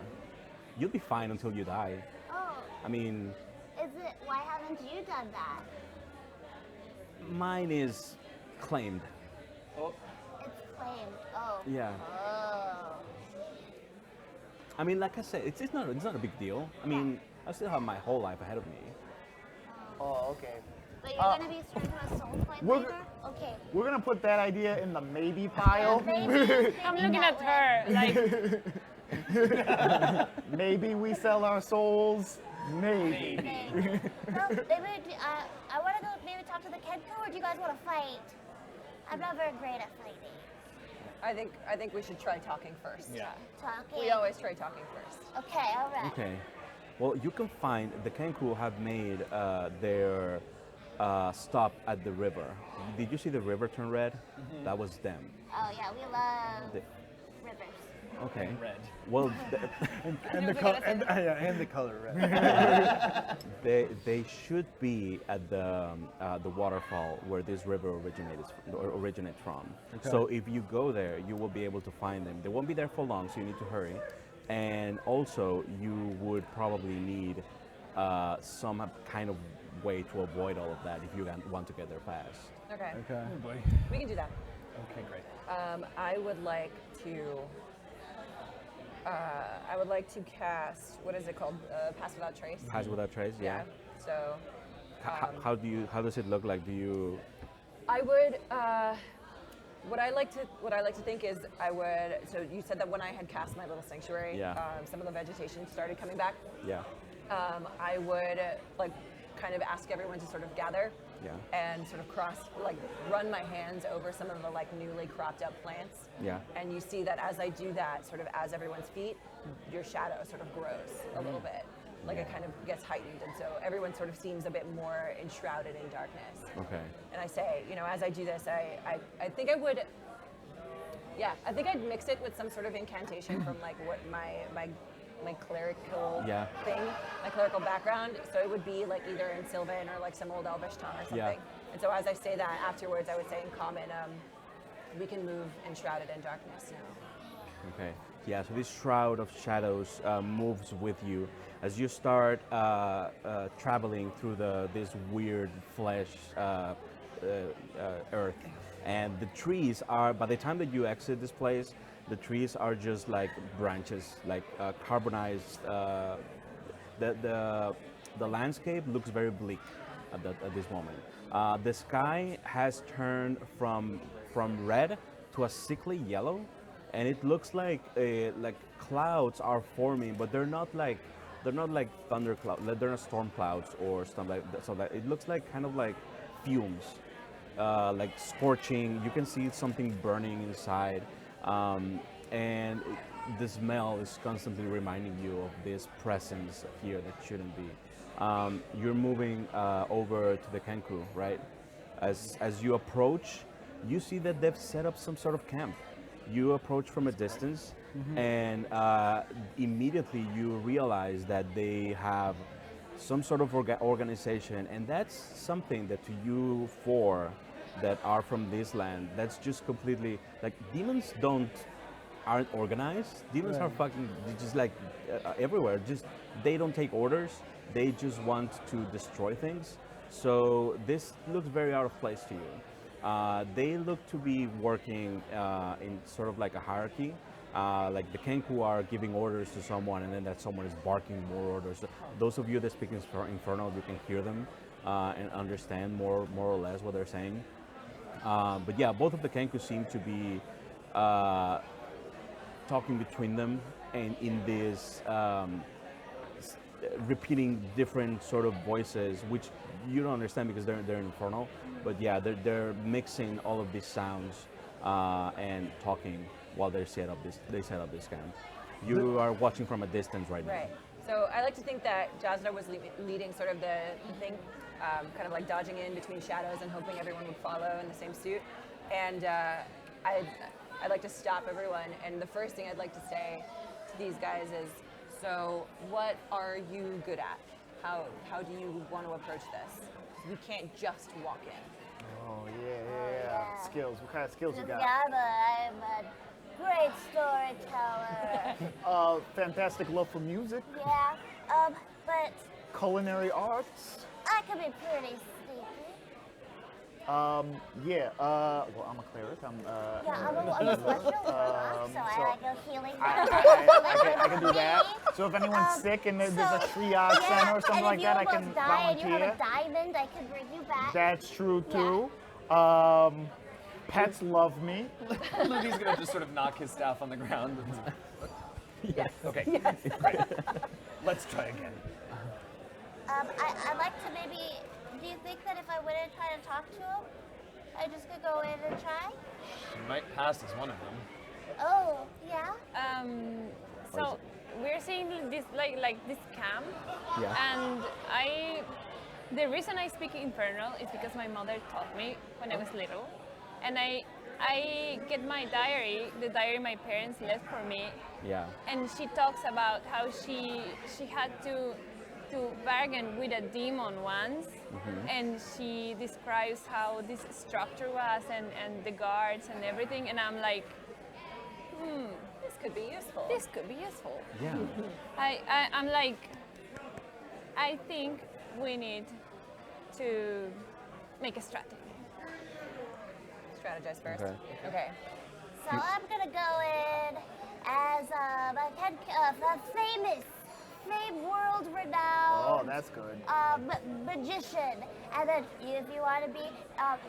You'll be fine until you die. Oh, I mean, why haven't you done that? mine is claimed. It's claimed. Oh. Yeah. Oh. I mean, like I said, it's not a big deal. I mean, I still have my whole life ahead of me. Oh, okay. But you're gonna be starting a soul coin we're- later? Okay. We're gonna put that idea in the maybe pile. Maybe I'm thinking looking at that way. her like Maybe we sell our souls. Maybe. Maybe. Well, maybe, I want to go maybe talk to the Kenku, or do you guys want to fight? I'm not very great at fighting. I think we should try talking first. Yeah. Talking. We always try talking first. Okay, all right. Okay. Well, you can find the Kenku have made their stop at the river. Did you see the river turn red? That was them. Oh yeah, we love The- rivers. Okay. Red. Well, And the color, and the color red. they should be at the waterfall where this river originates from. So if you go there, you will be able to find them. They won't be there for long, so you need to hurry. And also, you would probably need some kind of way to avoid all of that if you want to get there fast. Okay. Okay. Oh boy. We can do that. Okay, great. I would like to. I would like to cast. What is it called? Pass without trace. Pass without trace, yeah. So. How does it look like? Do you? I would. What I like to think is I would. So you said that when I had cast my little sanctuary, Yeah. some of the vegetation started coming back. Yeah. I would like kind of ask everyone to sort of gather. Yeah. And sort of run my hands over some of the like newly cropped up plants. Yeah. And you see that as I do that, sort of as everyone's feet, your shadow sort of grows a little bit. Like it kind of gets heightened, and so everyone sort of seems a bit more enshrouded in darkness. Okay. And I say, as I do this, I think I would, I think I'd mix it with some sort of incantation from like what my clerical thing, my clerical background. So it would be like either in Sylvan or like some old Elvish tongue or something. Yeah. And so as I say that afterwards, I would say in common, we can move enshrouded in darkness now. Okay. Yeah. So this shroud of shadows moves with you as you start traveling through this weird flesh earth, and the trees are. By the time that you exit this place, the trees are just like branches, like carbonized. The landscape looks very bleak at this moment. The sky has turned from red to a sickly yellow, and it looks like clouds are forming, but they're not like thunder clouds. They're not storm clouds or stuff like that. So that it looks like kind of like fumes, like scorching. You can see something burning inside. And the smell is constantly reminding you of this presence here that shouldn't be. You're moving over to the Kenku, right? As you approach, you see that they've set up some sort of camp. You approach from a distance, and immediately you realize that they have some sort of organization, and that's something that to you four that are from this land, that's just completely like demons aren't organized. Demons are fucking just like everywhere. Just they don't take orders. They just want to destroy things. So this looks very out of place to you. They look to be working in sort of like a hierarchy. Like the Kenku are giving orders to someone, and then that someone is barking more orders. So those of you that speak Infernal, you can hear them and understand more or less what they're saying. But yeah, both of the Kenku seem to be talking between them, and in this repeating different sort of voices, which you don't understand because they're Infernal. But yeah, they're mixing all of these sounds and talking while they set up this camp. You are watching from a distance right now. Right. So I like to think that Jazda was leading sort of the thing, kind of like dodging in between shadows and hoping everyone would follow in the same suit. And I'd like to stop everyone. And the first thing I'd like to say to these guys is, so what are you good at? How do you want to approach this? We can't just walk in. Oh yeah. Skills. What kind of skills you got? I'm a great storyteller. Fantastic love for music, Yeah, but culinary arts. I can be pretty sneaky. Well, I'm a cleric. I'm I'm a celestial warlock, so I like a healing I can do that. So if anyone's sick and there's a triage center or something like that, I can die and you have volunteer. a diamond, I can bring you back. That's true too. Pets love me. Ludi's gonna just sort of knock his staff on the ground. Yes. Okay. Yes. Great. Let's try again. I'd like to maybe. Do you think that if I went and tried to talk to him, I just could go in and try? You might pass as one of them. Oh, yeah. So we're seeing this like this camp, and the reason I speak Infernal is because my mother taught me when I was little, and I get my diary, the diary my parents left for me. Yeah. And she talks about how she had to bargain with a demon once, and she describes how this structure was and the guards and everything, and I'm like, This could be useful. this could be useful. Yeah. I'm like, I think we need to make a strategy. Strategize first. Okay. Okay. So I'm gonna go in as a famous, world-renowned. Oh, that's good. Magician. And then if you want to be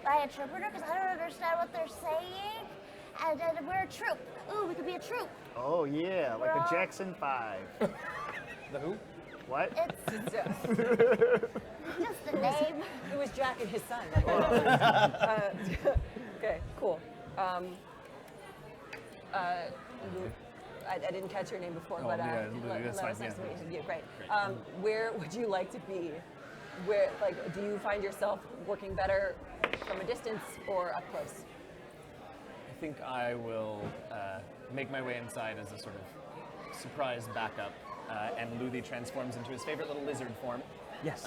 my interpreter, because I don't understand what they're saying, and then we're a troupe. Ooh, we could be a troupe. Oh yeah, like the Jackson 5. The who? What? It's just a name. It was Jack and his son. Okay, cool. I didn't catch your name before, but yeah, that's fine, it's nice yeah. to meet you. Great. Where would you like to be? Where, like, do you find yourself working better from a distance or up close? I think I will make my way inside as a sort of surprise backup, and Luthi transforms into his favorite little lizard form. Yes.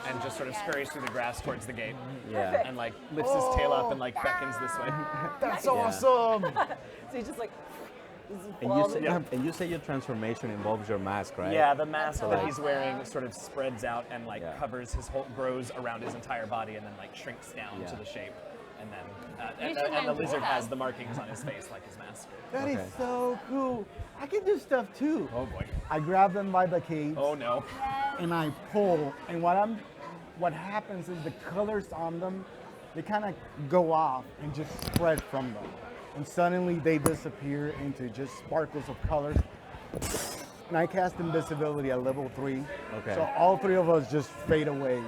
And just sort of scurries through the grass towards the gate. Yeah. And like lifts his tail up and like beckons this way. That's awesome. So you just like. And you say your transformation involves your mask, right? Yeah, the mask that he's wearing sort of spreads out and like Yeah. covers his whole, grows around his entire body and then like shrinks down Yeah. to the shape. And then, You should and the learn lizard that. has the markings on his face like his mask. That is Okay. so cool. I can do stuff too. Oh boy. I grab them by the cape Oh no. and I pull, and what happens is the colors on them, they kind of go off and just spread from them, and suddenly they disappear into just sparkles of colors. And I cast invisibility at level 3, Okay. so all 3 of us just fade away.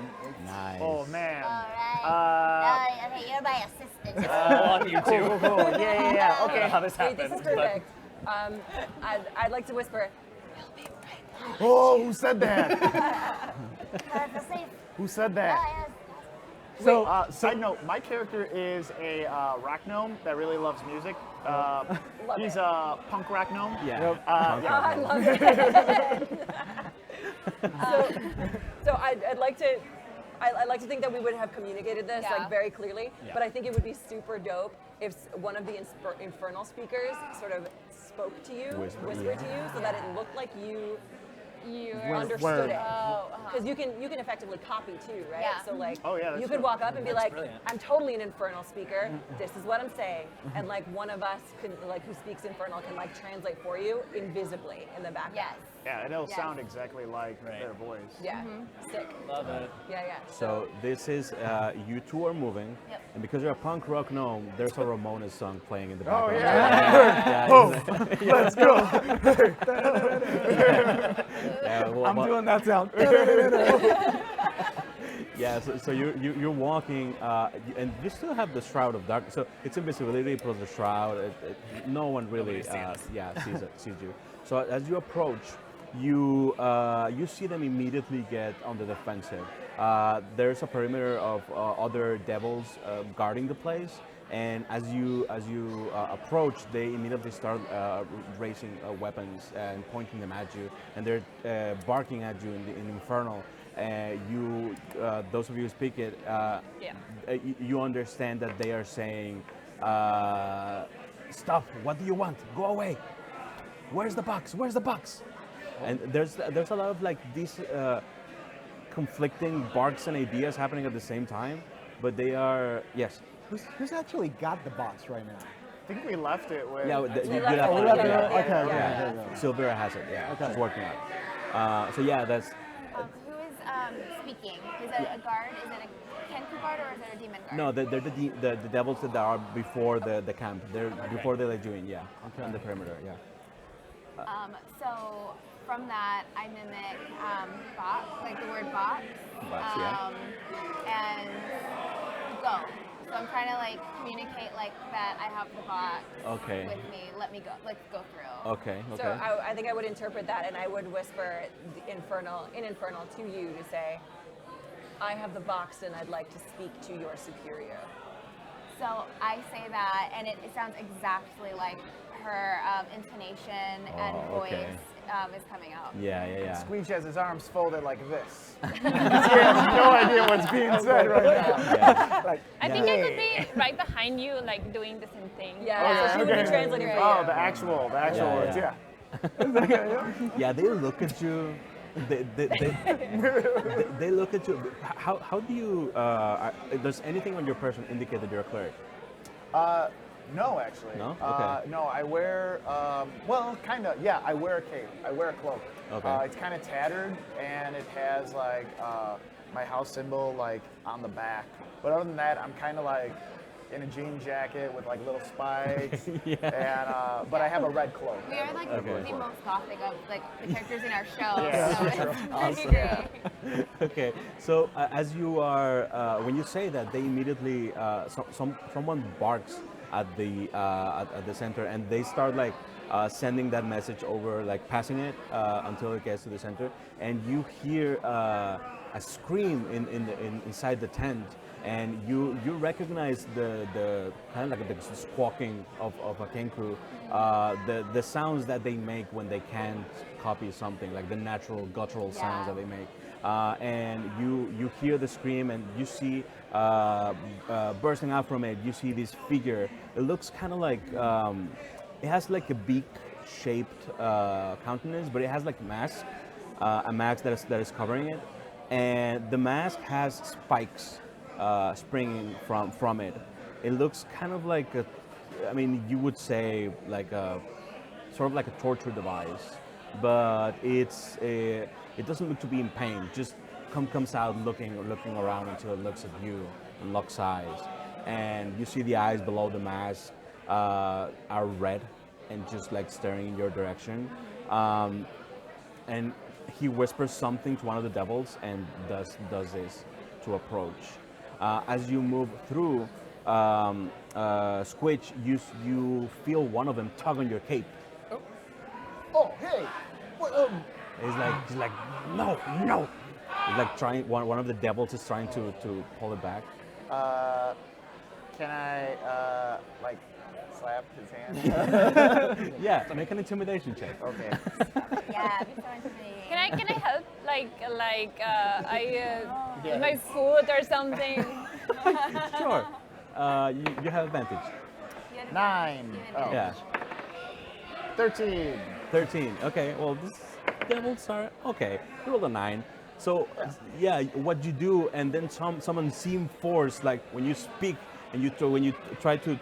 Nice. Oh man. All right. Okay, you're my assistant. On you two. Cool. Yeah. Okay. How this Wait, happens. this is perfect. I'd like to whisper. Oh, who said that? That's safe. Who said that? Yes. So, side note, my character is a rock gnome that really loves music. He's a punk rock gnome. Yeah. I love it. So I'd like to. I like to think that we would have communicated this Yeah. like very clearly, Yeah. but I think it would be super dope if one of the infernal speakers sort of spoke to you, Whispered, whispered to you, so that it looked like you You understood it. Oh, Because you can effectively copy too, right? Yeah. So like, Oh, yeah, that's you could true. walk up and be like, brilliant. "I'm totally an infernal speaker. This is what I'm saying," and like one of us can like who speaks infernal can like translate for you invisibly in the background. yes. Yeah, and it'll Yes. sound exactly like Right. their voice. Yeah. Sick. Love it. Yeah. So this is you two are moving, Yep. and because you're a punk rock gnome, there's a Ramones song playing in the Oh background. yeah. Yeah, Let's go. yeah, well, I'm well, doing that sound. yeah. So you're walking, and you still have the shroud of darkness. So it's invisibility plus the shroud. No one really, Nobody sees us. sees you. So as you approach, you see them immediately get on the defensive. There's a perimeter of other devils guarding the place, and as you approach, they immediately start raising weapons and pointing them at you, and they're barking at you in Infernal. Those of you who speak it, you understand that they are saying, "Stop! What do you want? Go away! Where's the box? Where's the box?" And there's a lot of like these conflicting barks and ideas happening at the same time, but they are yes. Who's actually got the box right now? I think we left it with. Yeah, We you left did it have with to- the Okay, other- okay, yeah. okay. Silvera has it. Yeah, Okay. she's working on it. So yeah, that's Who is speaking? Is it a guard? Is it a Kenku guard or is it a demon guard? no. They're the devils that are before the camp. They're before they let you in. Yeah, on the perimeter. Yeah. So from that, I mimic box, like the word box. Box, yeah. And go. So I'm trying to like communicate like that I have the box Okay. with me. Let me go, like go through. Okay. Okay. So I think I would interpret that, and I would whisper the infernal to you to say, "I have the box, and I'd like to speak to your superior." So I say that, and it sounds exactly like her intonation and Oh, voice okay. is coming out. yeah. Squeech has his arms folded like this. He has no idea what's being said right now. Yeah. Like, I think I could be right behind you, like doing the same thing. Yeah, so she would be translating for you. oh, the actual Yeah, words, yeah. yeah. Yeah, they look at you they look at you. How do you? Does anything on your person indicate that you're a cleric? No, actually. No? Okay. No, I wear, well, kind of, yeah, I wear a cape. I wear a cloak. Okay. It's kind of tattered, and it has, like, my house symbol, like, on the back. But other than that, I'm kind of, like, in a jean jacket with, like, little spikes. Yeah. And, but I have a red cloak. We are like Okay. the most gothic of like the characters in our show. Yeah, so that's it's true. pretty great. Okay, so as you are, when you say that, they immediately, someone barks at the center, and they start like sending that message over, like passing it until it gets to the center, and you hear a scream inside the tent, and you recognize the kind of like the squawking of a kenku, the sounds that they make when they can't copy something, like the natural guttural sounds that they make. And you hear the scream, and you see bursting out from it, you see this figure. It looks kind of like, it has like a beak-shaped countenance, but it has like a mask that is covering it. And the mask has spikes springing from it. It looks kind of like I mean, you would say like sort of like a torture device, but it doesn't look to be in pain. Just comes out looking around until it looks at you and locks eyes. And you see the eyes below the mask are red and just like staring in your direction. And he whispers something to one of the devils and does this to approach. As you move through, Squitch, you feel one of them tug on your cape. Oh, hey! What, He's like, no. He's like trying. One of the devils is trying to pull it back. can I, like, slap his hand? Yeah, make an intimidation check. Okay. Yeah, be so intimidating. Can I help? With my foot or something? Sure. You have advantage. 9. Oh. Yeah. 13. 13. Okay. Well, this devils are okay. You rolled a 9. So yeah, what you do, and then someone seem force, like when you speak and when you try to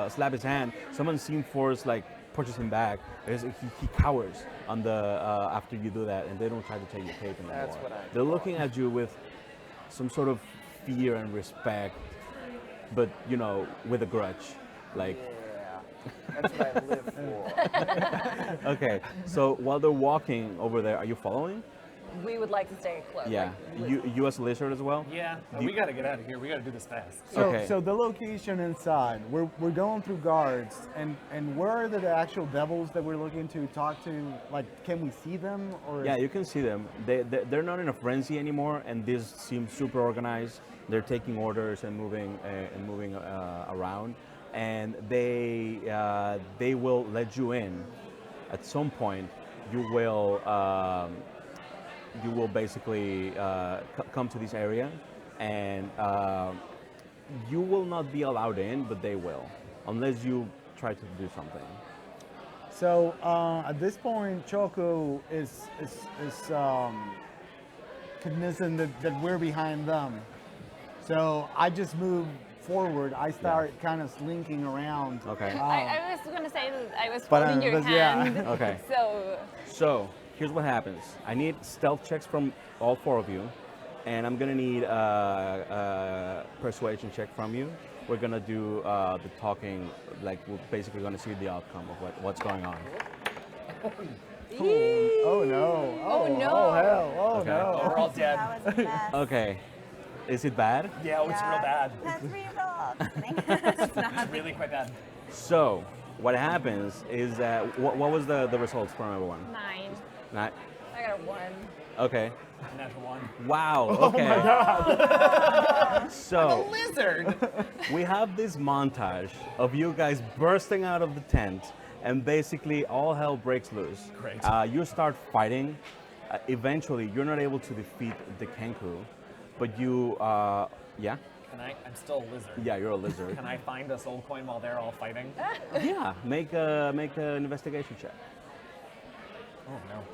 slap his hand, someone seem force like pushes him back. He cowers on the after you do that, and they don't try to take your cape anymore. That's what I They're looking at you with some sort of fear and respect, but with a grudge, like. Yeah. That's what I live for. Okay, so while they're walking over there, are you following? We would like to stay close. Yeah. You as a lizard as well? Yeah, we gotta get out of here. We gotta do this fast. Okay. So the location inside, we're going through guards, and where are the actual devils that we're looking to talk to? Like, can we see them? Or Yeah, you can see them. They're not in a frenzy anymore, and this seems super organized. They're taking orders and moving around, and they will let you in. At some point, you will basically come to this area, and you will not be allowed in, but they will, unless you try to do something. So at this point, Choco is cognizant that we're behind them. So I just move forward. I start kind of slinking around. Okay. I was gonna say that I was But, holding your but yeah. hand. Okay. So So here's what happens. I need stealth checks from all 4 of you, and I'm gonna need a persuasion check from you. We're gonna do the talking, like we're basically gonna see the outcome of what's going on. Oh no! Oh, no. Oh hell! Oh Okay. no! We're all dead. That was a mess. Okay. Is it bad? Yeah, it's real bad. That's real. It's not. It's really quite bad. So what happens is that what was the results from everyone? 9. Not I got a 1. okay. Natural 1. Wow. Okay. Oh my God. So Lizard. we have this montage of you guys bursting out of the tent, and basically all hell breaks loose. Great. You start fighting. Eventually, you're not able to defeat the Kenku, but you, yeah, I'm still a lizard. yeah, you're a lizard. Can I find a soul coin while they're all fighting? Yeah, make an investigation check. Oh no.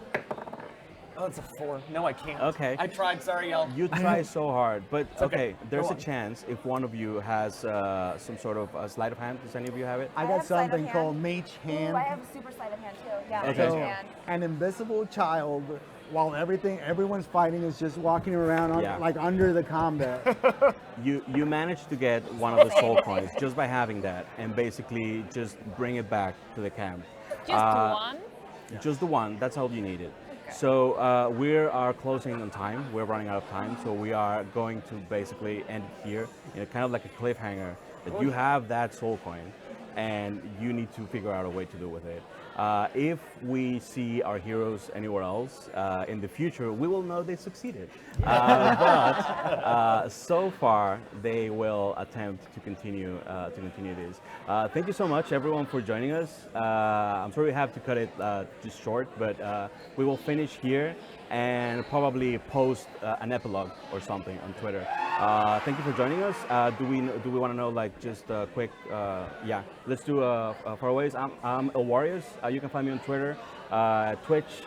Oh, it's a 4. No, I can't. Okay. I tried. Sorry, y'all. You try so hard, but okay. there's Go a on. chance if one of you has some sort of sleight of hand. Does any of you have it? I I got have sleight of something hand. called Mage Hand. Ooh, I have a super sleight of hand too. Yeah, Okay. So, hand. an invisible child, while everyone's fighting, is just walking around Yeah. like under the combat. You manage to get one of the soul coins just by having that, and basically just bring it back to the camp. Just one. Just the one. That's all you needed. So we are closing on time. We're running out of time, so we are going to basically end here, kind of like a cliffhanger. That you have that soul coin, and you need to figure out a way to do with it. If we see our heroes anywhere else in the future, we will know they succeeded. But so far, they will attempt to continue this. Thank you so much, everyone, for joining us. I'm sorry we have to cut it just short, but we will finish here and probably post an epilogue or something on Twitter. Thank you for joining us. Do we want to know like just a quick? Yeah, let's do faraways. I'm El Warriors. You can find me on Twitter, Twitch.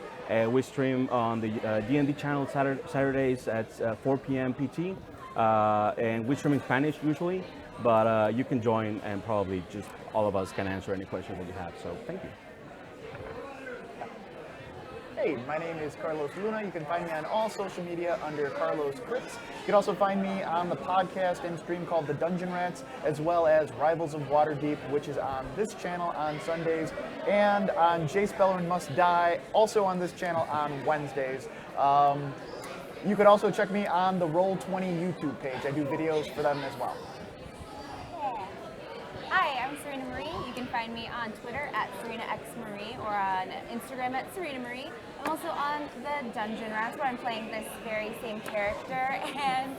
We stream on the D&D channel Saturdays at 4 p.m. PT, and we stream in Spanish usually. But you can join, and probably just all of us can answer any questions that you have. So thank you. Hey, my name is Carlos Luna. You can find me on all social media under Carlos Crits. You can also find me on the podcast and stream called The Dungeon Rats, as well as Rivals of Waterdeep, which is on this channel on Sundays, and on Jay Spellerin Must Die, also on this channel on Wednesdays. You could also check me on the Roll20 YouTube page. I do videos for them as well. Hi, I'm Serena Marie. You can find me on Twitter at SerenaXMarie or on Instagram at Serena Marie. I'm also on the Dungeon Rats where I'm playing this very same character, and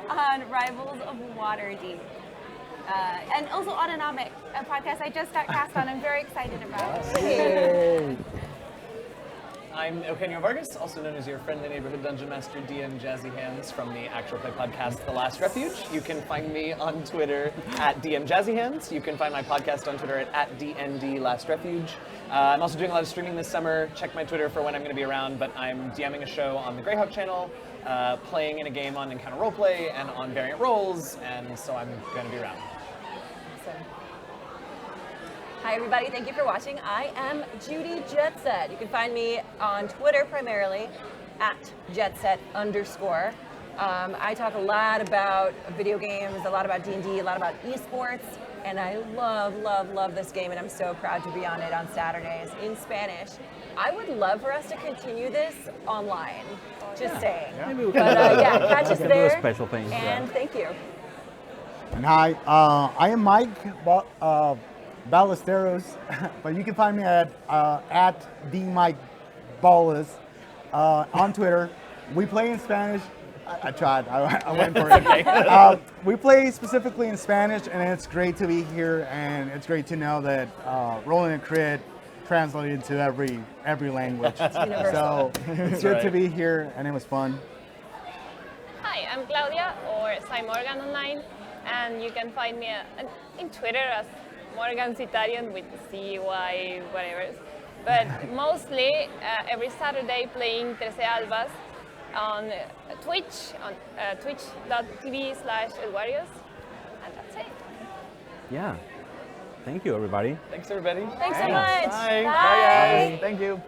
on Rivals of Waterdeep. And also Autonomic, a podcast I just got cast on. I'm very excited about. I'm Eugenio Vargas, also known as your friendly neighborhood dungeon master, DM Jazzy Hands from the actual play podcast, The Last Refuge. You can find me on Twitter at DM Jazzy Hands. You can find my podcast on Twitter at DND Last Refuge. I'm also doing a lot of streaming this summer. Check my Twitter for when I'm going to be around, but I'm DMing a show on the Greyhawk channel, playing in a game on Encounter Roleplay and on Variant Roles, and so I'm going to be around. Awesome. Hi everybody, thank you for watching. I am Judy Jetset. You can find me on Twitter primarily at Jetset_. I talk a lot about video games, a lot about D&D, a lot about esports, and I love this game, and I'm so proud to be on it on Saturdays in Spanish. I would love for us to continue this online, just saying. Maybe we But yeah, catch us can do there, a special thing. and thank you. And hi, I am Mike Ballesteros, but you can find me at @DMikeBallas on Twitter. We play in Spanish. I tried. I went for it. We play specifically in Spanish, and it's great to be here, and it's great to know that Rolling a Crit translated to every language. So it's good to be here, and it was fun. Hi, I'm Claudia, or Cy Morgan online, and you can find me in Twitter as Morgan Citarian with CY whatever. But mostly every Saturday playing Trece Albas on Twitch, on twitch.tv/elwarriors, and that's it. Yeah. Thank you, everybody. Thanks, everybody. Thanks so much. Bye. Bye. Bye, guys. Thank you.